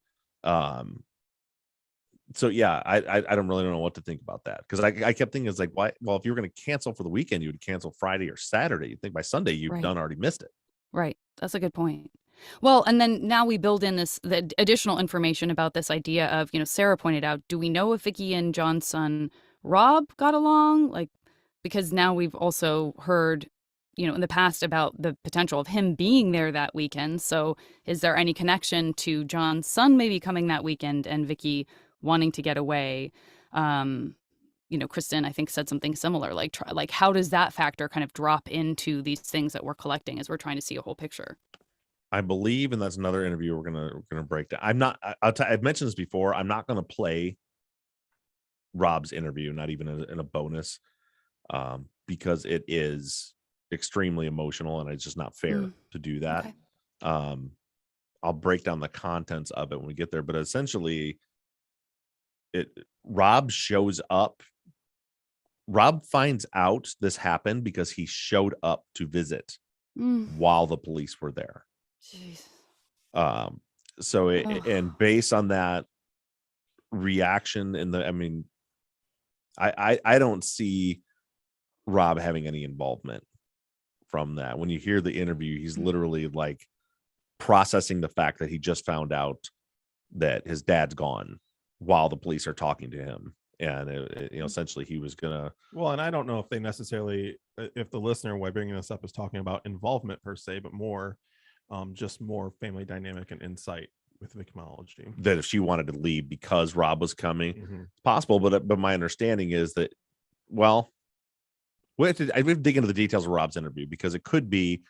So yeah, I don't really know what to think about that, because I kept thinking, it's like, why? Well, if you were going to cancel for the weekend, you would cancel Friday or Saturday. You think by Sunday you've already missed it. Right. That's a good point. Well, and then now we build in the additional information about this idea of, Sarah pointed out, do we know if Vicki and John's son Rob got along? Like, because now we've also heard, in the past about the potential of him being there that weekend. So is there any connection to John's son maybe coming that weekend and Vicki wanting to get away? Kristen, I think, said something similar, like how does that factor kind of drop into these things that we're collecting as we're trying to see a whole picture? I believe, and that's another interview we're gonna break down. I've mentioned this before. I'm not gonna play Rob's interview, not even in a bonus, because it is extremely emotional, and it's just not fair to do that. Okay. I'll break down the contents of it when we get there, but essentially, Rob shows up. Rob finds out this happened because he showed up to visit while the police were there. Jeez. So and based on that reaction I don't see Rob having any involvement from that. When you hear the interview, he's literally like processing the fact that he just found out that his dad's gone while the police are talking to him, and essentially he was gonna. Well, and I don't know if they necessarily, if the listener, while bringing this up, is talking about involvement per se, but more just more family dynamic and insight with victimology. That if she wanted to leave because Rob was coming, it's possible. But my understanding is that, well, we have to dig into the details of Rob's interview, because it could be,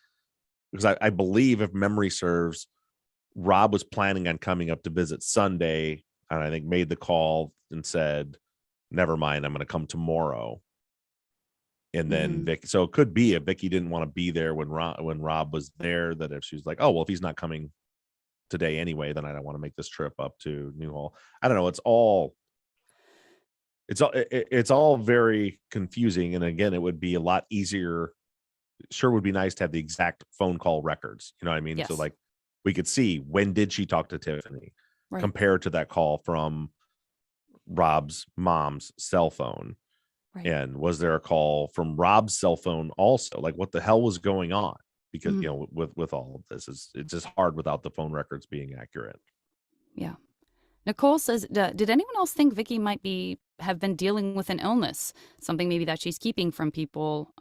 because I believe, if memory serves, Rob was planning on coming up to visit Sunday, and I think made the call and said, never mind, I'm going to come tomorrow. And then Vicky, so it could be if Vicki didn't want to be there when Rob was there, that if she was like, oh, well, if he's not coming today anyway, then I don't want to make this trip up to Newhall. I don't know. It's all very confusing. And again, it would be a lot easier. Sure would be nice to have the exact phone call records. You know what I mean? Yes. So like we could see, when did she talk to Tiffany compared to that call from Rob's mom's cell phone. And was there a call from Rob's cell phone also? Like, what the hell was going on? Because, with all of this, it's just hard without the phone records being accurate. Yeah. Nicole says, did anyone else think Vicki might have been dealing with an illness? Something maybe that she's keeping from people?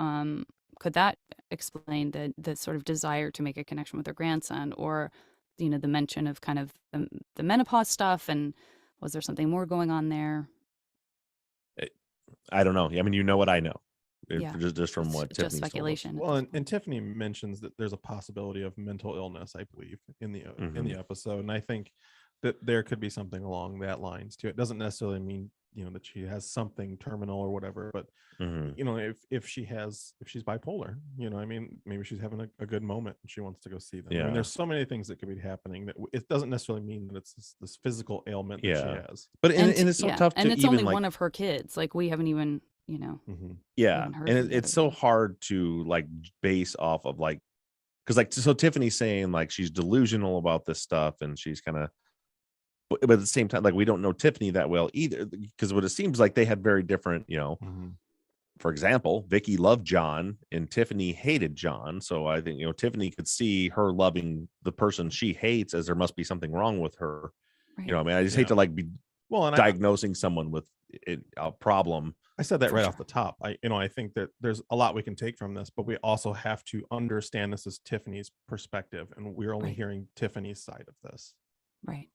Could that explain the sort of desire to make a connection with her grandson? Or, the mention of kind of the menopause stuff? And was there something more going on there? I don't know. You know what I know. Just from what Tiffany's just speculation. Well, and Tiffany mentions that there's a possibility of mental illness, I believe, in the episode, and I think that there could be something along that lines too. It doesn't necessarily mean that she has something terminal or whatever. But Mhm. if she's bipolar, maybe she's having a good moment and she wants to go see them. I mean, Yeah. there's so many things that could be happening that it doesn't necessarily mean that it's this physical ailment that she Yeah. has. But And it's so tough and to it's even only like one of her kids. Like we haven't even, we yeah, haven't heard and from the it's other so ones. hard to like base off of like because like so Tiffany's saying like she's delusional about this stuff and she's kind of but at the same time like we don't know Tiffany that well either because what it seems like they had very different for example, Vicki loved John and Tiffany hated John. So I think, Tiffany could see her loving the person she hates as there must be something wrong with her. Right. I mean, I just hate to like be and diagnosing someone with a problem. I said that For right sure. off the top. I think that there's a lot we can take from this, but we also have to understand this is Tiffany's perspective, and we're only Right. hearing Tiffany's side of this. Right.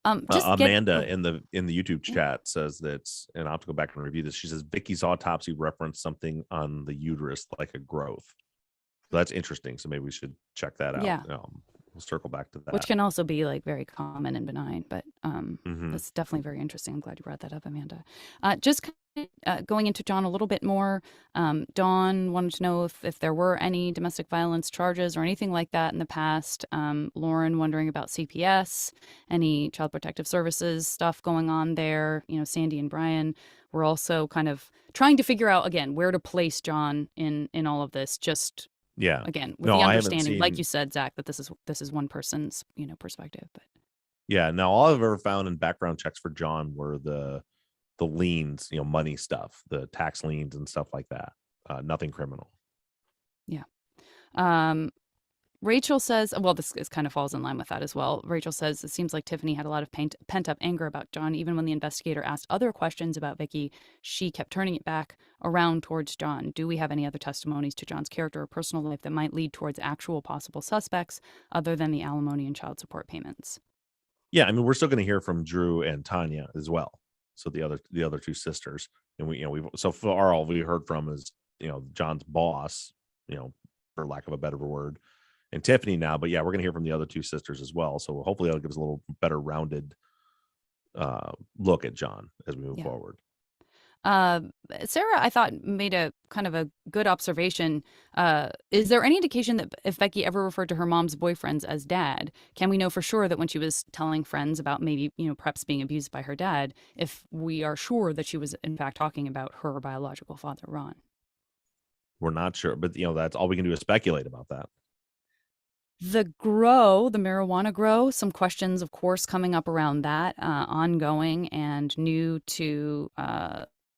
Amanda in the YouTube Yeah. chat says that, and I'll have to go back and review this. She says Vicky's autopsy referenced something on the uterus like a growth. So that's interesting. So maybe we should check that out. Yeah. We'll circle back to that. Which can also be like very common and benign, but Mhm. that's definitely very interesting. I'm glad you brought that up, Amanda. Just kind of, going into John a little bit more. Dawn wanted to know if there were any domestic violence charges or anything like that in the past. Lauren wondering about CPS, any child protective services stuff going on there. Sandy and Brian were also kind of trying to figure out again where to place John in all of this. Just Yeah. again with No, the I haven't understanding, like seen- you said, Zach, that this is one person's perspective. But Yeah. Now, all I've ever found in background checks for John were the liens, money stuff, the tax liens and stuff like that. Nothing criminal. yeah. Rachel says, well, this kind of falls in line with that as well. Rachel says, it seems like Tiffany had a lot of pent-up anger about John. Even when the investigator asked other questions about Vicki, she kept turning it back around towards John. Do we have any other testimonies to John's character or personal life that might lead towards actual possible suspects other than the alimony and child support payments? Yeah, I mean, we're still going to hear from Drew and Tanya as well. So the other two sisters, and we've so far all we heard from is John's boss, for lack of a better word, and Tiffany now. But yeah, we're going to hear from the other two sisters as well. So hopefully that'll give us a little better rounded look at John as we move forward. Sarah, I thought, made a kind of a good observation. Is there any indication that if Becky ever referred to her mom's boyfriends as dad, can we know for sure that when she was telling friends about maybe, perhaps being abused by her dad, if we are sure that she was in fact talking about her biological father, Ron? We're not sure, but that's all we can do is speculate about that. The marijuana grow, some questions, of course, coming up around that, ongoing and new to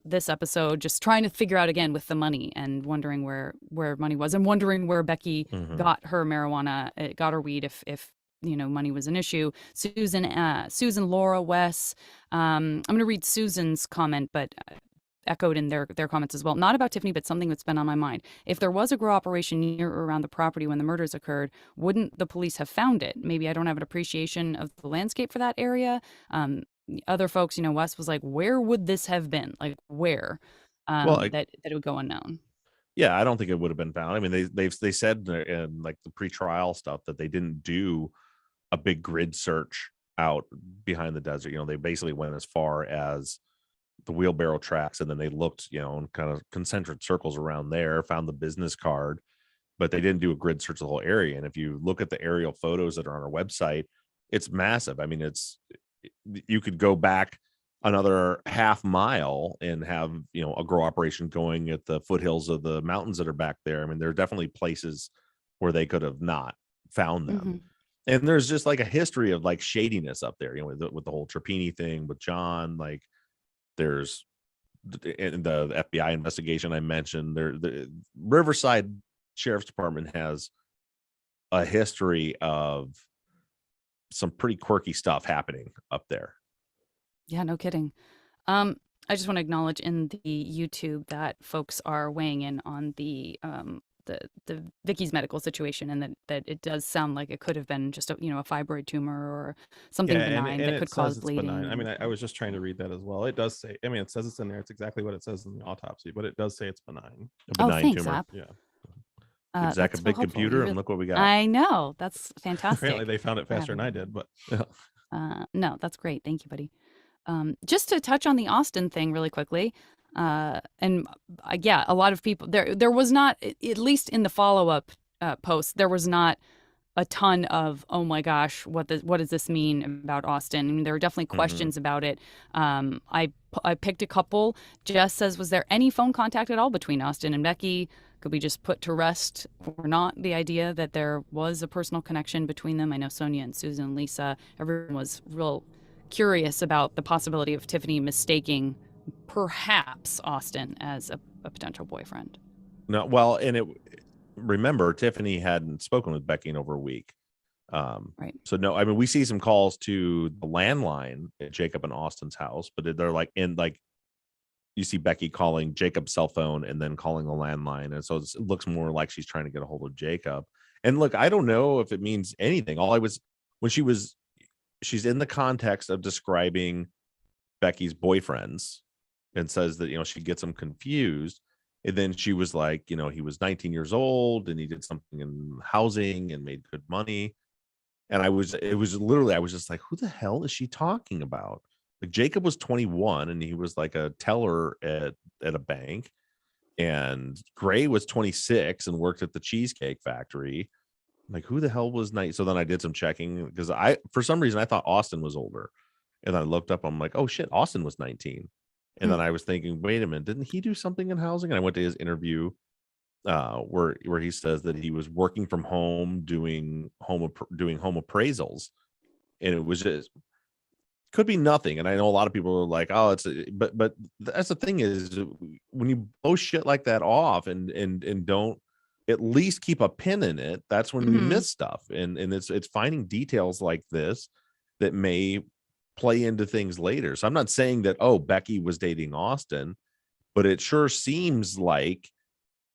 this episode, just trying to figure out again with the money and wondering where money was and wondering where Becky got her marijuana, got her weed if money was an issue. Susan, Laura, Wes. I'm going to read Susan's comment, but echoed in their comments as well. Not about Tiffany, but something that's been on my mind. If there was a grow operation near or around the property when the murders occurred, wouldn't the police have found it? Maybe I don't have an appreciation of the landscape for that area. Other folks, Wes was like, where would this have been? Like where? That it would go unknown. Yeah, I don't think it would have been found. I mean, they said in like the pretrial stuff that they didn't do a big grid search out behind the desert. They basically went as far as the wheelbarrow tracks, and then they looked, in kind of concentric circles around there, found the business card, but they didn't do a grid search of the whole area. And if you look at the aerial photos that are on our website, it's massive. I mean, you could go back another half mile and have a grow operation going at the foothills of the mountains that are back there. I mean, there are definitely places where they could have not found them. And there's just like a history of like shadiness up there, with the whole Trapini thing with John. Like there's in the FBI investigation I mentioned, the Riverside Sheriff's Department has a history of some pretty quirky stuff happening up there. Yeah, no kidding. I just want to acknowledge in the YouTube that folks are weighing in on the Vicki's medical situation, and that it does sound like it could have been just a fibroid tumor or something benign that could cause bleeding. Benign. I mean, I was just trying to read that as well. It does say, it says it's in there. It's exactly what it says in the autopsy, but it does say it's benign. A benign thanks, tumor. Zap. Yeah. Zach a big computer, and look what we got. I know, that's fantastic. Apparently they found it faster than I did, but no, that's great. Thank you, buddy. Just to touch on the Austin thing really quickly, yeah, a lot of people there was not, at least in the follow-up post, there was not a ton of, oh my gosh, what does this mean about Austin? I mean, there were definitely questions about it. I picked a couple. Jess says, was there any phone contact at all between Austin and Becky? Could we just put to rest or not the idea that there was a personal connection between them? I know Sonia and Susan and Lisa, everyone was real curious about the possibility of Tiffany mistaking perhaps Austin as a potential boyfriend. No, well, remember, Tiffany hadn't spoken with Becky in over a week. Right. So no, I mean, we see some calls to the landline at Jacob and Austin's house, but they're like you see Becky calling Jacob's cell phone and then calling the landline. And so it looks more like she's trying to get a hold of Jacob. And look, I don't know if it means anything. She's in the context of describing Becky's boyfriends and says that, she gets them confused. And then she was like, he was 19 years old and he did something in housing and made good money. And I was just like, who the hell is she talking about? Like, Jacob was 21 and he was like a teller at a bank. And Gray was 26 and worked at the Cheesecake Factory. Like, who the hell was nice? So then I did some checking because for some reason, I thought Austin was older. And I looked up, I'm like, oh shit, Austin was 19. And then I was thinking, wait a minute, didn't he do something in housing? And I went to his interview where he says that he was working from home doing home appraisals. And it was just, could be nothing. And I know a lot of people are like, oh, but that's the thing is, when you blow shit like that off and don't at least keep a pin in it, that's when we miss stuff. And it's finding details like this that may play into things later. So I'm not saying that, oh, Becky was dating Austin, but it sure seems like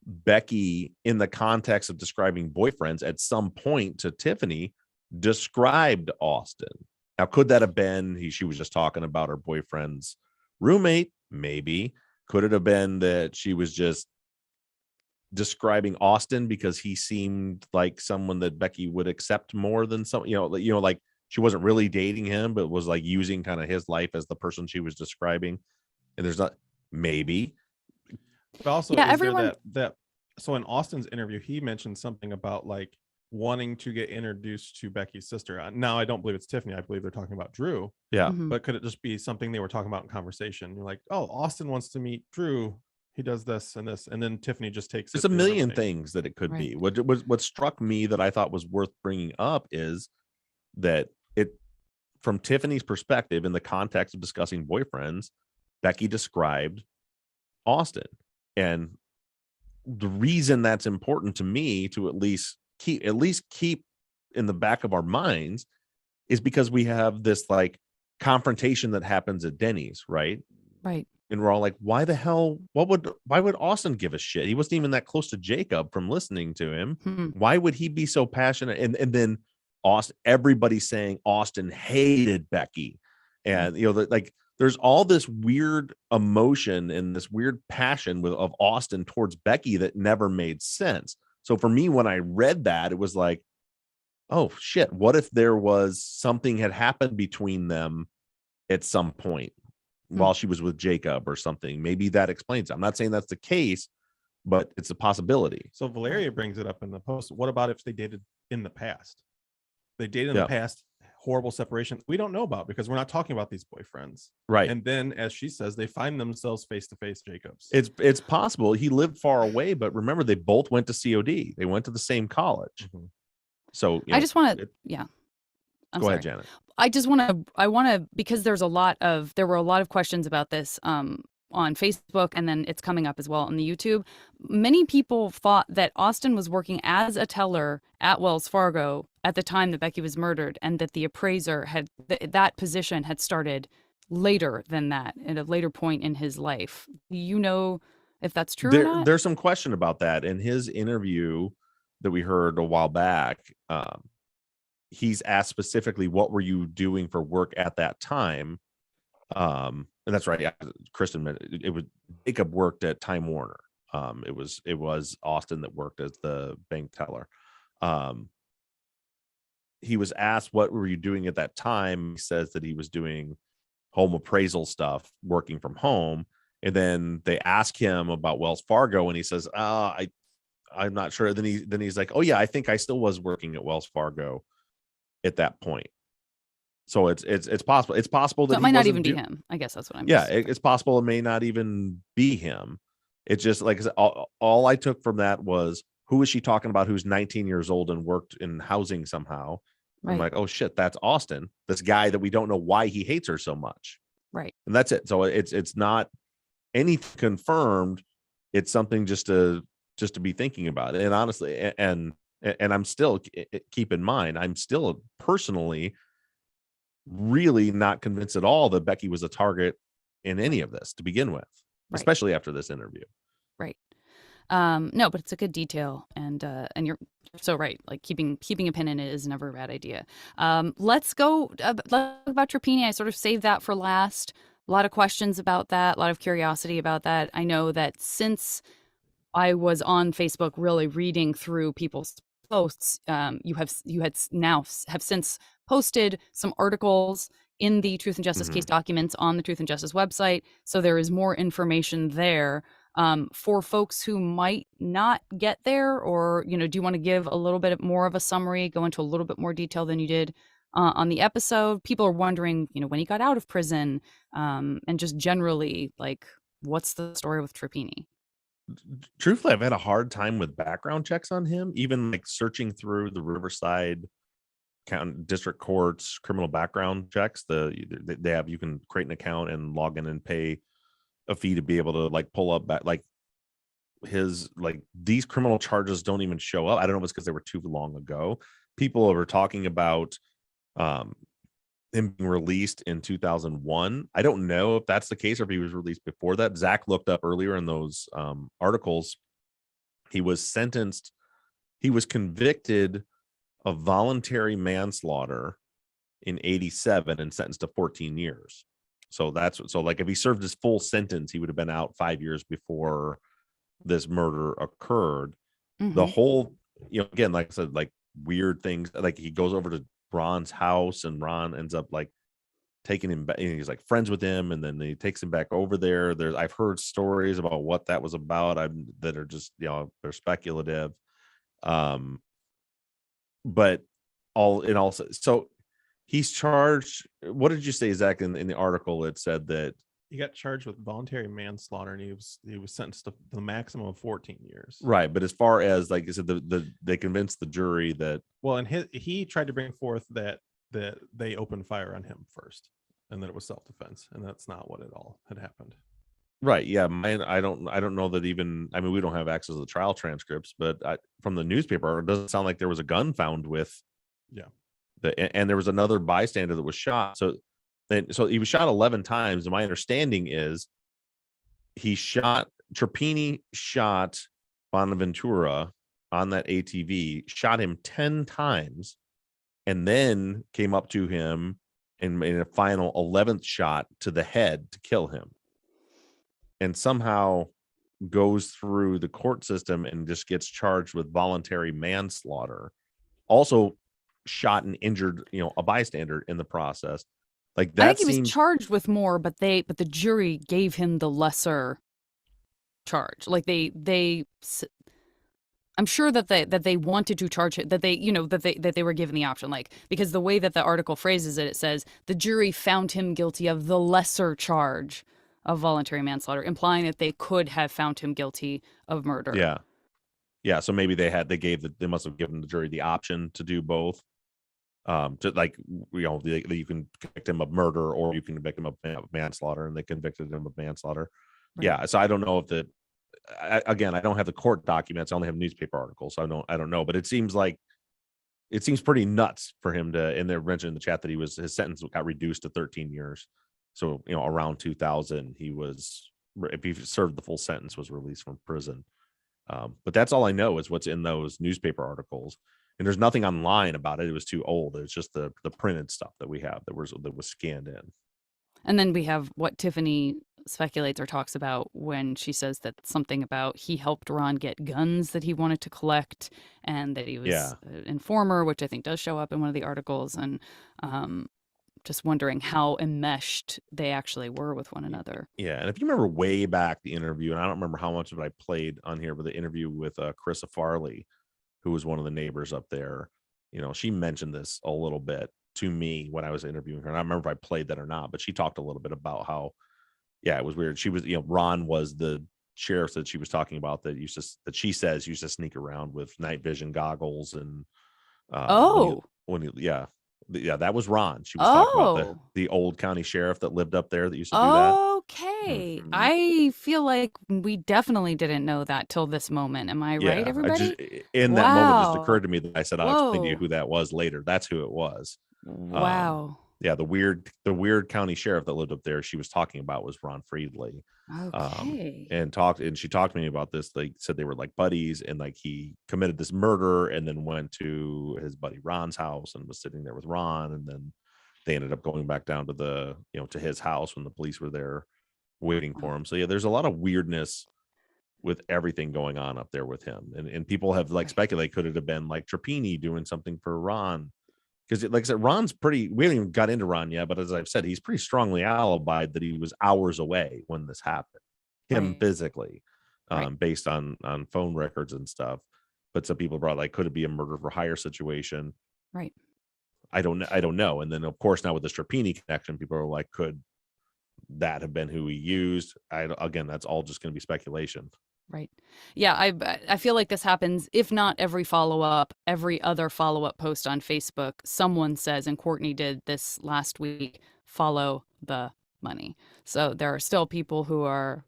Becky, in the context of describing boyfriends, at some point to Tiffany, described Austin. Now, could that have been she was just talking about her boyfriend's roommate? Maybe. Could it have been that she was just describing Austin because he seemed like someone that Becky would accept more than some, like she wasn't really dating him, but was like using kind of his life as the person she was describing. And there's not, maybe. But also, yeah, is everyone. there so in Austin's interview, he mentioned something about like wanting to get introduced to Becky's sister. Now, I don't believe it's Tiffany. I believe they're talking about Drew. Yeah. But could it just be something they were talking about in conversation? You're like, oh, Austin wants to meet Drew. He does this and this. And then Tiffany just takes There's a million things that it could be. What struck me that I thought was worth bringing up is that from Tiffany's perspective, in the context of discussing boyfriends, Becky described Austin. And the reason that's important to me to at least keep in the back of our minds is because we have this like confrontation that happens at Denny's, right? Right. And we're all like, why the hell? Why would Austin give a shit? He wasn't even that close to Jacob from listening to him. Why would he be so passionate? And then everybody's saying Austin hated Becky. And there's all this weird emotion and this weird passion of Austin towards Becky that never made sense. So for me, when I read that, it was like, oh shit, what if there was something had happened between them at some point while she was with Jacob or something? Maybe that explains it. I'm not saying that's the case, but it's a possibility. So Valeria brings it up in the post. What about if they dated in the past? They dated in the past, horrible separation we don't know about because we're not talking about these boyfriends. Right. And then, as she says, they find themselves face to face, Jacobs. It's possible. He lived far away, but remember, they both went to COD. They went to the same college. So I just want to, go ahead, Janet. I want to, because there were a lot of questions about this on Facebook, and then it's coming up as well on the YouTube. Many people thought that Austin was working as a teller at Wells Fargo at the time that Becky was murdered, and that the appraiser had that position had started later than that, at a later point in his life. Do you know if that's true or not? There's some question about that. In his interview that we heard a while back, he's asked specifically, what were you doing for work at that time? And that's right. Yeah, Kristen, it was Jacob worked at Time Warner. It was Austin that worked as the bank teller. He was asked, what were you doing at that time? He says that he was doing home appraisal stuff working from home. And then they ask him about Wells Fargo, and he says, I'm not sure. Then he's like, oh yeah, I think I still was working at Wells Fargo at that point. So it's possible. It's possible that So it might not even be him. I guess that's what I'm. Yeah, it's possible it may not even be him. It's just like I said, all I took from that was, who is she talking about? Who's 19 years old and worked in housing somehow? Right. I'm like, oh shit, that's Austin, this guy that we don't know why he hates her so much. Right. And that's it. So it's not anything confirmed. It's something just to be thinking about it. And honestly, and I'm still, keep in mind, I'm still personally really not convinced at all that Becky was a target in any of this to begin with, especially after this interview. Right. No, but it's a good detail, and you're so right. Like keeping a pin in it is never a bad idea. Let's go about Trapini. I sort of saved that for last. A lot of questions about that, a lot of curiosity about that. I know that since I was on Facebook really reading through people's posts, you have since posted some articles in the Truth and Justice case documents on the Truth and Justice website. So there is more information there for folks who might not get there, or, do you want to give a little bit more of a summary, go into a little bit more detail than you did on the episode? People are wondering, when he got out of prison, and just generally, like, what's the story with Trapini? Truthfully, I've had a hard time with background checks on him, even like searching through the Riverside district courts criminal background checks. They have, you can create an account and log in and pay a fee to be able to like pull up back, like his, like, these criminal charges don't even show up. I don't know if it's because they were too long ago. People are talking about him being released in 2001. I don't know if that's the case or if he was released before that. Zach looked up earlier in those articles. He was convicted of voluntary manslaughter in 87 and sentenced to 14 years. So like if he served his full sentence, he would have been out 5 years before this murder occurred. The whole, again, like I said, like weird things, like he goes over to Ron's house and Ron ends up like taking him back, and he's like friends with him, and then he takes him back over there. I've heard stories about what that was about that are just, they're speculative. But all in all, so he's charged. What did you say, Zach? In the article, it said that he got charged with voluntary manslaughter, and he was sentenced to the maximum of 14 years. Right, but as far as, like I said, they convinced the jury that, well, and he tried to bring forth that they opened fire on him first, and that it was self-defense, and that's not what at all had happened. Right. Yeah. I don't know that even, I mean, we don't have access to the trial transcripts, but from the newspaper, it doesn't sound like there was a gun found with. Yeah. And there was another bystander that was shot. So he was shot 11 times. And my understanding is Trapini shot Bonaventura on that ATV, shot him 10 times, and then came up to him and made a final 11th shot to the head to kill him. And somehow goes through the court system and just gets charged with voluntary manslaughter. Also shot and injured, a bystander in the process. Like that, I think he was charged with more, but the jury gave him the lesser charge. Like I'm sure that they wanted to charge it, that they were given the option, like, because the way that the article phrases it says the jury found him guilty of the lesser charge of voluntary manslaughter, implying that they could have found him guilty of murder. Yeah. So maybe they must have given the jury the option to do both. To, like, you can convict him of murder or you can convict him of manslaughter, and they convicted him of manslaughter. Right. Yeah. So I don't know if again, I don't have the court documents. I only have newspaper articles. So I don't know, but it seems pretty nuts for him to, and they mentioned in the chat that his sentence got reduced to 13 years. So, around 2000, if he served the full sentence, was released from prison. But that's all I know is what's in those newspaper articles. And there's nothing online about it. It was too old. It's just the printed stuff that we have that was scanned in. And then we have what Tiffany speculates or talks about when she says that something about he helped Ron get guns that he wanted to collect, and that he was an informer, which I think does show up in one of the articles. And just wondering how enmeshed they actually were with one another. Yeah, and if you remember way back the interview, and I don't remember how much of it I played on here, but the interview with Carissa Farley, who was one of the neighbors up there, she mentioned this a little bit to me when I was interviewing her. And I don't remember if I played that or not, but she talked a little bit about how, yeah, it was weird. She was, Ron was the sheriff that she was talking about that she says used to sneak around with night vision goggles and Oh, yeah, that was Ron. She was talking about oh, the old county sheriff that lived up there that used to do that. okay. Mhm. I feel like we definitely didn't know that till this moment. Am I right, Yeah, everybody? in that moment just occurred Wow. to me that I said I'll explain to you Whoa. who that was later. That's who it was. Wow. Yeah, the weird county sheriff that lived up there she was talking about was Ron Friedley. Okay. And she talked to me about this. Like said they were like buddies, and like he committed this murder and then went to his buddy Ron's house and was sitting there with Ron, and then they ended up going back down to to his house when the police were there waiting for him. So yeah, there's a lot of weirdness with everything going on up there with him, and people have like Right. speculated could it have been like Trapini doing something for Ron, because like I said, Ron's pretty, we haven't even got into Ron yet, but as I've said, he's pretty strongly alibied that he was hours away when this happened, him Right. physically, Right. based on phone records and stuff. But some people brought like, could it be a murder for hire situation? Right. I don't know. And then of course now with the Trapini connection, people are like, could that have been who he used? Again, that's all just going to be speculation. Right. Yeah, I feel like this happens, if not every follow-up, every other follow-up post on Facebook, someone says, and Courtney did this last week, follow the money. So there are still people who are,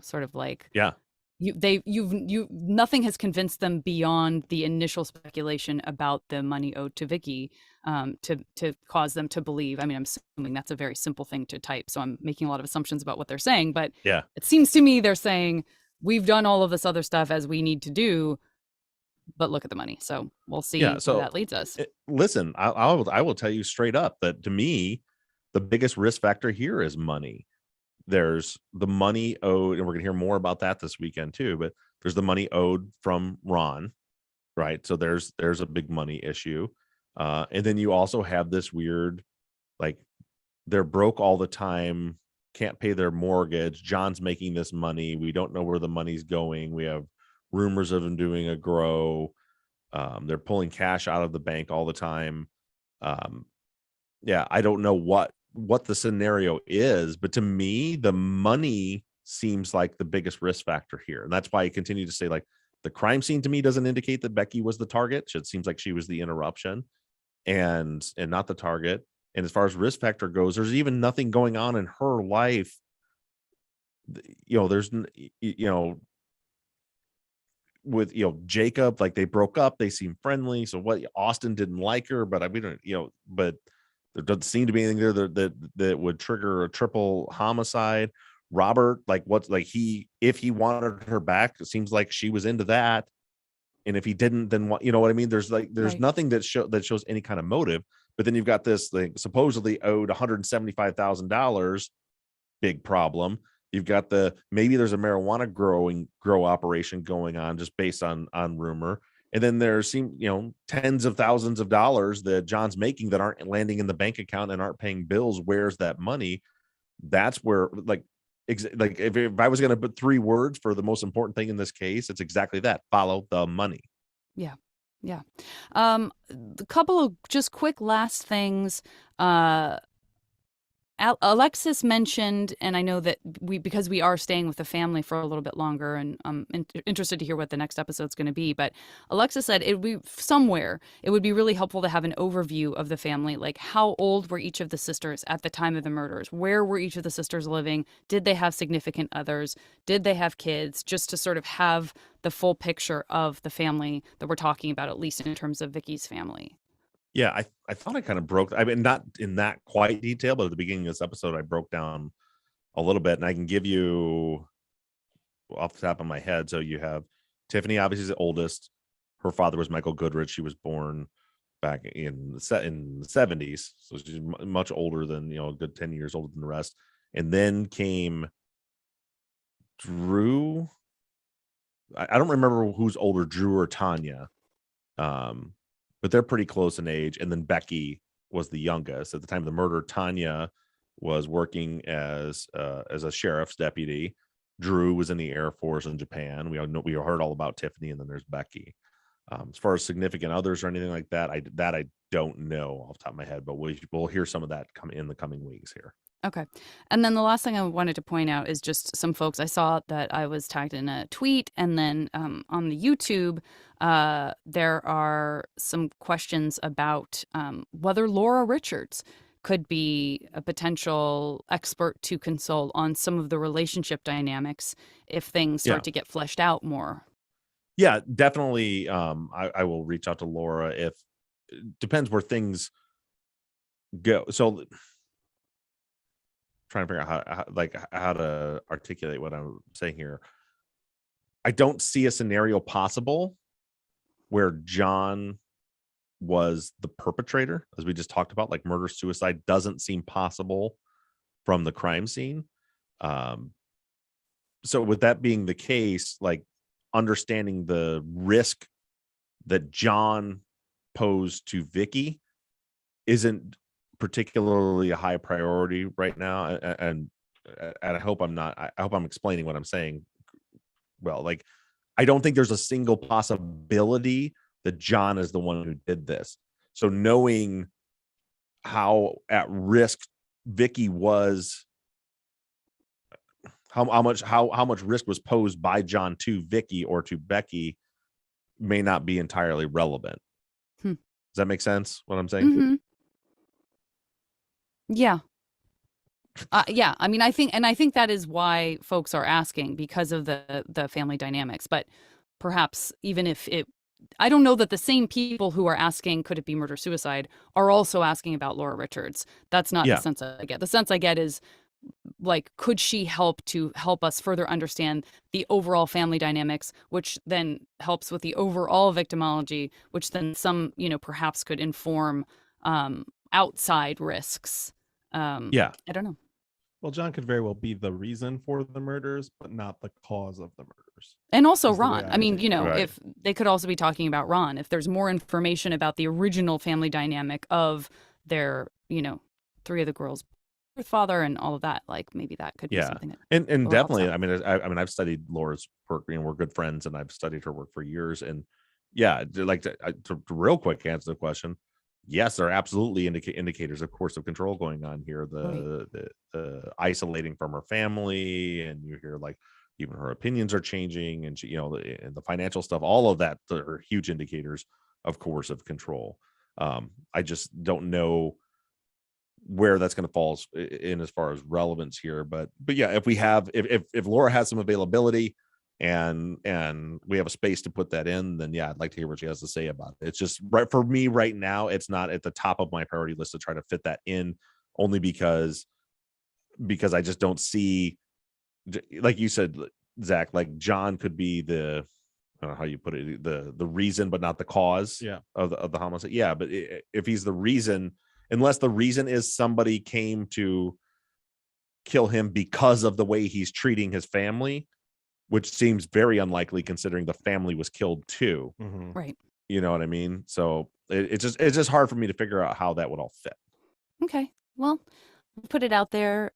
sort of like, Yeah. nothing has convinced them beyond the initial speculation about the money owed to Vicki, to cause them to believe. I mean, I'm assuming that's a very simple thing to type, so I'm making a lot of assumptions about what they're saying, but Yeah. it seems to me they're saying we've done all of this other stuff as we need to do, but look at the money. So we'll see Yeah. where So that leads us. listen, I will tell you straight up that to me, the biggest risk factor here is money. There's the money owed, and we're gonna hear more about that this weekend too, but there's the money owed from Ron, right? So there's a big money issue. And then you also have this weird, like, they're broke all the time, can't pay their mortgage. John's making this money. We don't know where the money's going. We have rumors of him doing a grow. They're pulling cash out of the bank all the time. Yeah, I don't know what the scenario is, but to me, the money seems like the biggest risk factor here. And that's why I continue to say, like, the crime scene to me doesn't indicate that Becky was the target. It seems like she was the interruption and not the target. And as far as risk factor goes, there's even nothing going on in her life. There's with Jacob, like they broke up, they seem friendly. So what, Austin didn't like her, but we don't, but there doesn't seem to be anything there that would trigger a triple homicide. Robert, like what's like if he wanted her back, it seems like she was into that. And if he didn't, then what, what I mean? There's Right. nothing that shows any kind of motive. But then you've got this like supposedly owed $175,000, big problem. You've got maybe there's a marijuana grow operation going on just based on rumor. And then there's tens of thousands of dollars that John's making that aren't landing in the bank account and aren't paying bills. Where's that money? That's where like if I was going to put 3 words for the most important thing in this case, it's exactly that: follow the money. Yeah. Yeah. A couple of just quick last things. Alexis mentioned, and I know that because we are staying with the family for a little bit longer, and I'm interested to hear what the next episode's going to be. But Alexis said it would be really helpful to have an overview of the family, like how old were each of the sisters at the time of the murders? Where were each of the sisters living? Did they have significant others? Did they have kids? Just to sort of have the full picture of the family that we're talking about, at least in terms of Vicki's family. Yeah, I thought I kind of broke. I mean, not in that quite detail, but at the beginning of this episode, I broke down a little bit, and I can give you off the top of my head. So you have Tiffany, obviously the oldest. Her father was Michael Goodrich. She was born back in the 70s, so she's much older than a good 10 years older than the rest. And then came Drew. I don't remember who's older, Drew or Tanya. But they're pretty close in age. And then Becky was the youngest. At the time of the murder, Tanya was working as a sheriff's deputy. Drew was in the Air Force in Japan. We heard all about Tiffany, and then there's Becky. As far as significant others or anything like that, I don't know off the top of my head, but we'll hear some of that come in the coming weeks here. Okay. And then the last thing I wanted to point out is just some folks. I saw that I was tagged in a tweet, and then on the YouTube, there are some questions about whether Laura Richards could be a potential expert to consult on some of the relationship dynamics if things start to get fleshed out more. Yeah, definitely. I will reach out to Laura if depends where things go. So trying to figure out how to articulate what I'm saying here. I don't see a scenario possible where John was the perpetrator, as we just talked about. Like murder suicide doesn't seem possible from the crime scene. So with that being the case, like understanding the risk that John posed to Vicki isn't particularly a high priority right now, and I hope I'm explaining what I'm saying well. Like, I don't think there's a single possibility that John is the one who did this. So knowing how at risk Vicki was, how much risk was posed by John to Vicki or to Becky may not be entirely relevant. Does that make sense? What I'm saying? Mm-hmm. Yeah. Yeah. I mean, I think that is why folks are asking, because of the family dynamics. But perhaps even if I don't know that the same people who are asking, could it be murder suicide, are also asking about Laura Richards. That's not the sense I get. The sense I get is, like, could she help us further understand the overall family dynamics, which then helps with the overall victimology, which then some, perhaps could inform outside risks. I don't know. Well, John could very well be the reason for the murders, but not the cause of the murders. And also Ron. I mean, if they could also be talking about Ron, if there's more information about the original family dynamic of their, three of the girls' father and all of that, like maybe that could be something. And definitely, I mean, I've studied Laura's work. We're good friends, and I've studied her work for years. And to real quick answer the question. Yes, there are absolutely indicators, of course, of control going on here. The isolating from her family, and you hear like even her opinions are changing, and she, and the financial stuff, all of that are huge indicators, of course, of control. I just don't know where that's going to fall in as far as relevance here, but yeah, if Laura has some availability and we have a space to put that in, then I'd like to hear what she has to say about it. It's just right for me right now, it's not at the top of my priority list to try to fit that in, only because I just don't see, like you said, Zach, like John could be the, I don't know how you put it, the reason but not the cause of the homicide. Yeah, but if he's the reason, unless the reason is somebody came to kill him because of the way he's treating his family, which seems very unlikely considering the family was killed too. Mm-hmm. Right. You know what I mean? So it's just hard for me to figure out how that would all fit. Okay. Well, put it out there.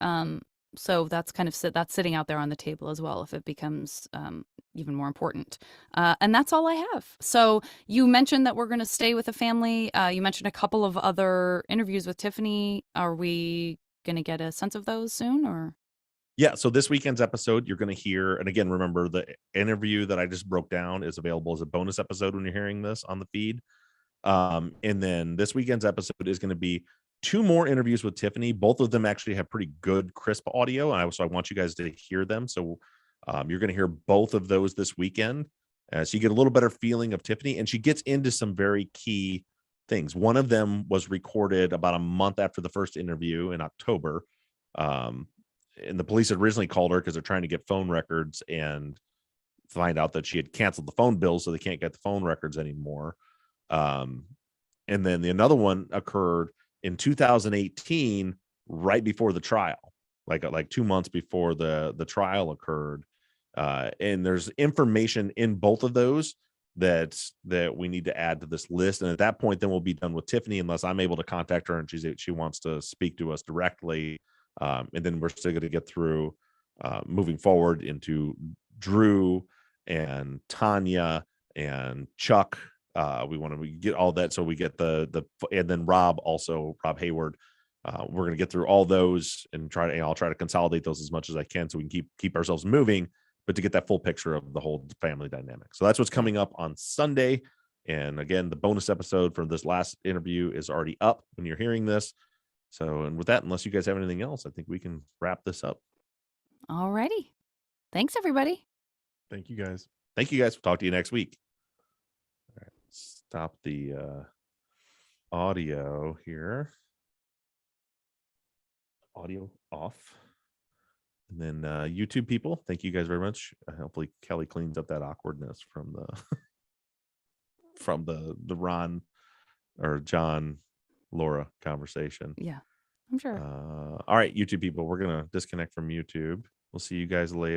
So that's kind of that's sitting out there on the table as well if it becomes even more important. And that's all I have. So you mentioned that we're going to stay with the family. You mentioned a couple of other interviews with Tiffany. Are we going to get a sense of those soon, or? Yeah, so this weekend's episode, you're going to hear, and again, remember the interview that I just broke down is available as a bonus episode when you're hearing this on the feed. And then this weekend's episode is going to be 2 more interviews with Tiffany. Both of them actually have pretty good, crisp audio, and so I want you guys to hear them. So you're going to hear both of those this weekend. So you get a little better feeling of Tiffany, and she gets into some very key things. One of them was recorded about a month after the first interview in October. And the police had originally called her because they're trying to get phone records and find out that she had canceled the phone bill, so they can't get the phone records anymore. And then another one occurred in 2018, right before the trial, like 2 months before the trial occurred. And there's information in both of those that we need to add to this list. And at that point, then we'll be done with Tiffany, unless I'm able to contact her and she wants to speak to us directly. And then we're still going to get through moving forward into Drew and Tanya and Chuck. We want to get all that, so we get the and then Rob Hayward. We're going to get through all those and I'll try to consolidate those as much as I can so we can keep ourselves moving, but to get that full picture of the whole family dynamic. So that's what's coming up on Sunday. And again, the bonus episode from this last interview is already up when you're hearing this. So, and with that, unless you guys have anything else, I think we can wrap this up. All righty. Thanks, everybody. Thank you, guys. Thank you, guys. We'll talk to you next week. All right, stop the audio here. Audio off. And then YouTube people, thank you guys very much. Hopefully Kelly cleans up that awkwardness from the Ron or John Laura conversation. Yeah, I'm sure. All right, YouTube people, we're gonna disconnect from YouTube. We'll see you guys later.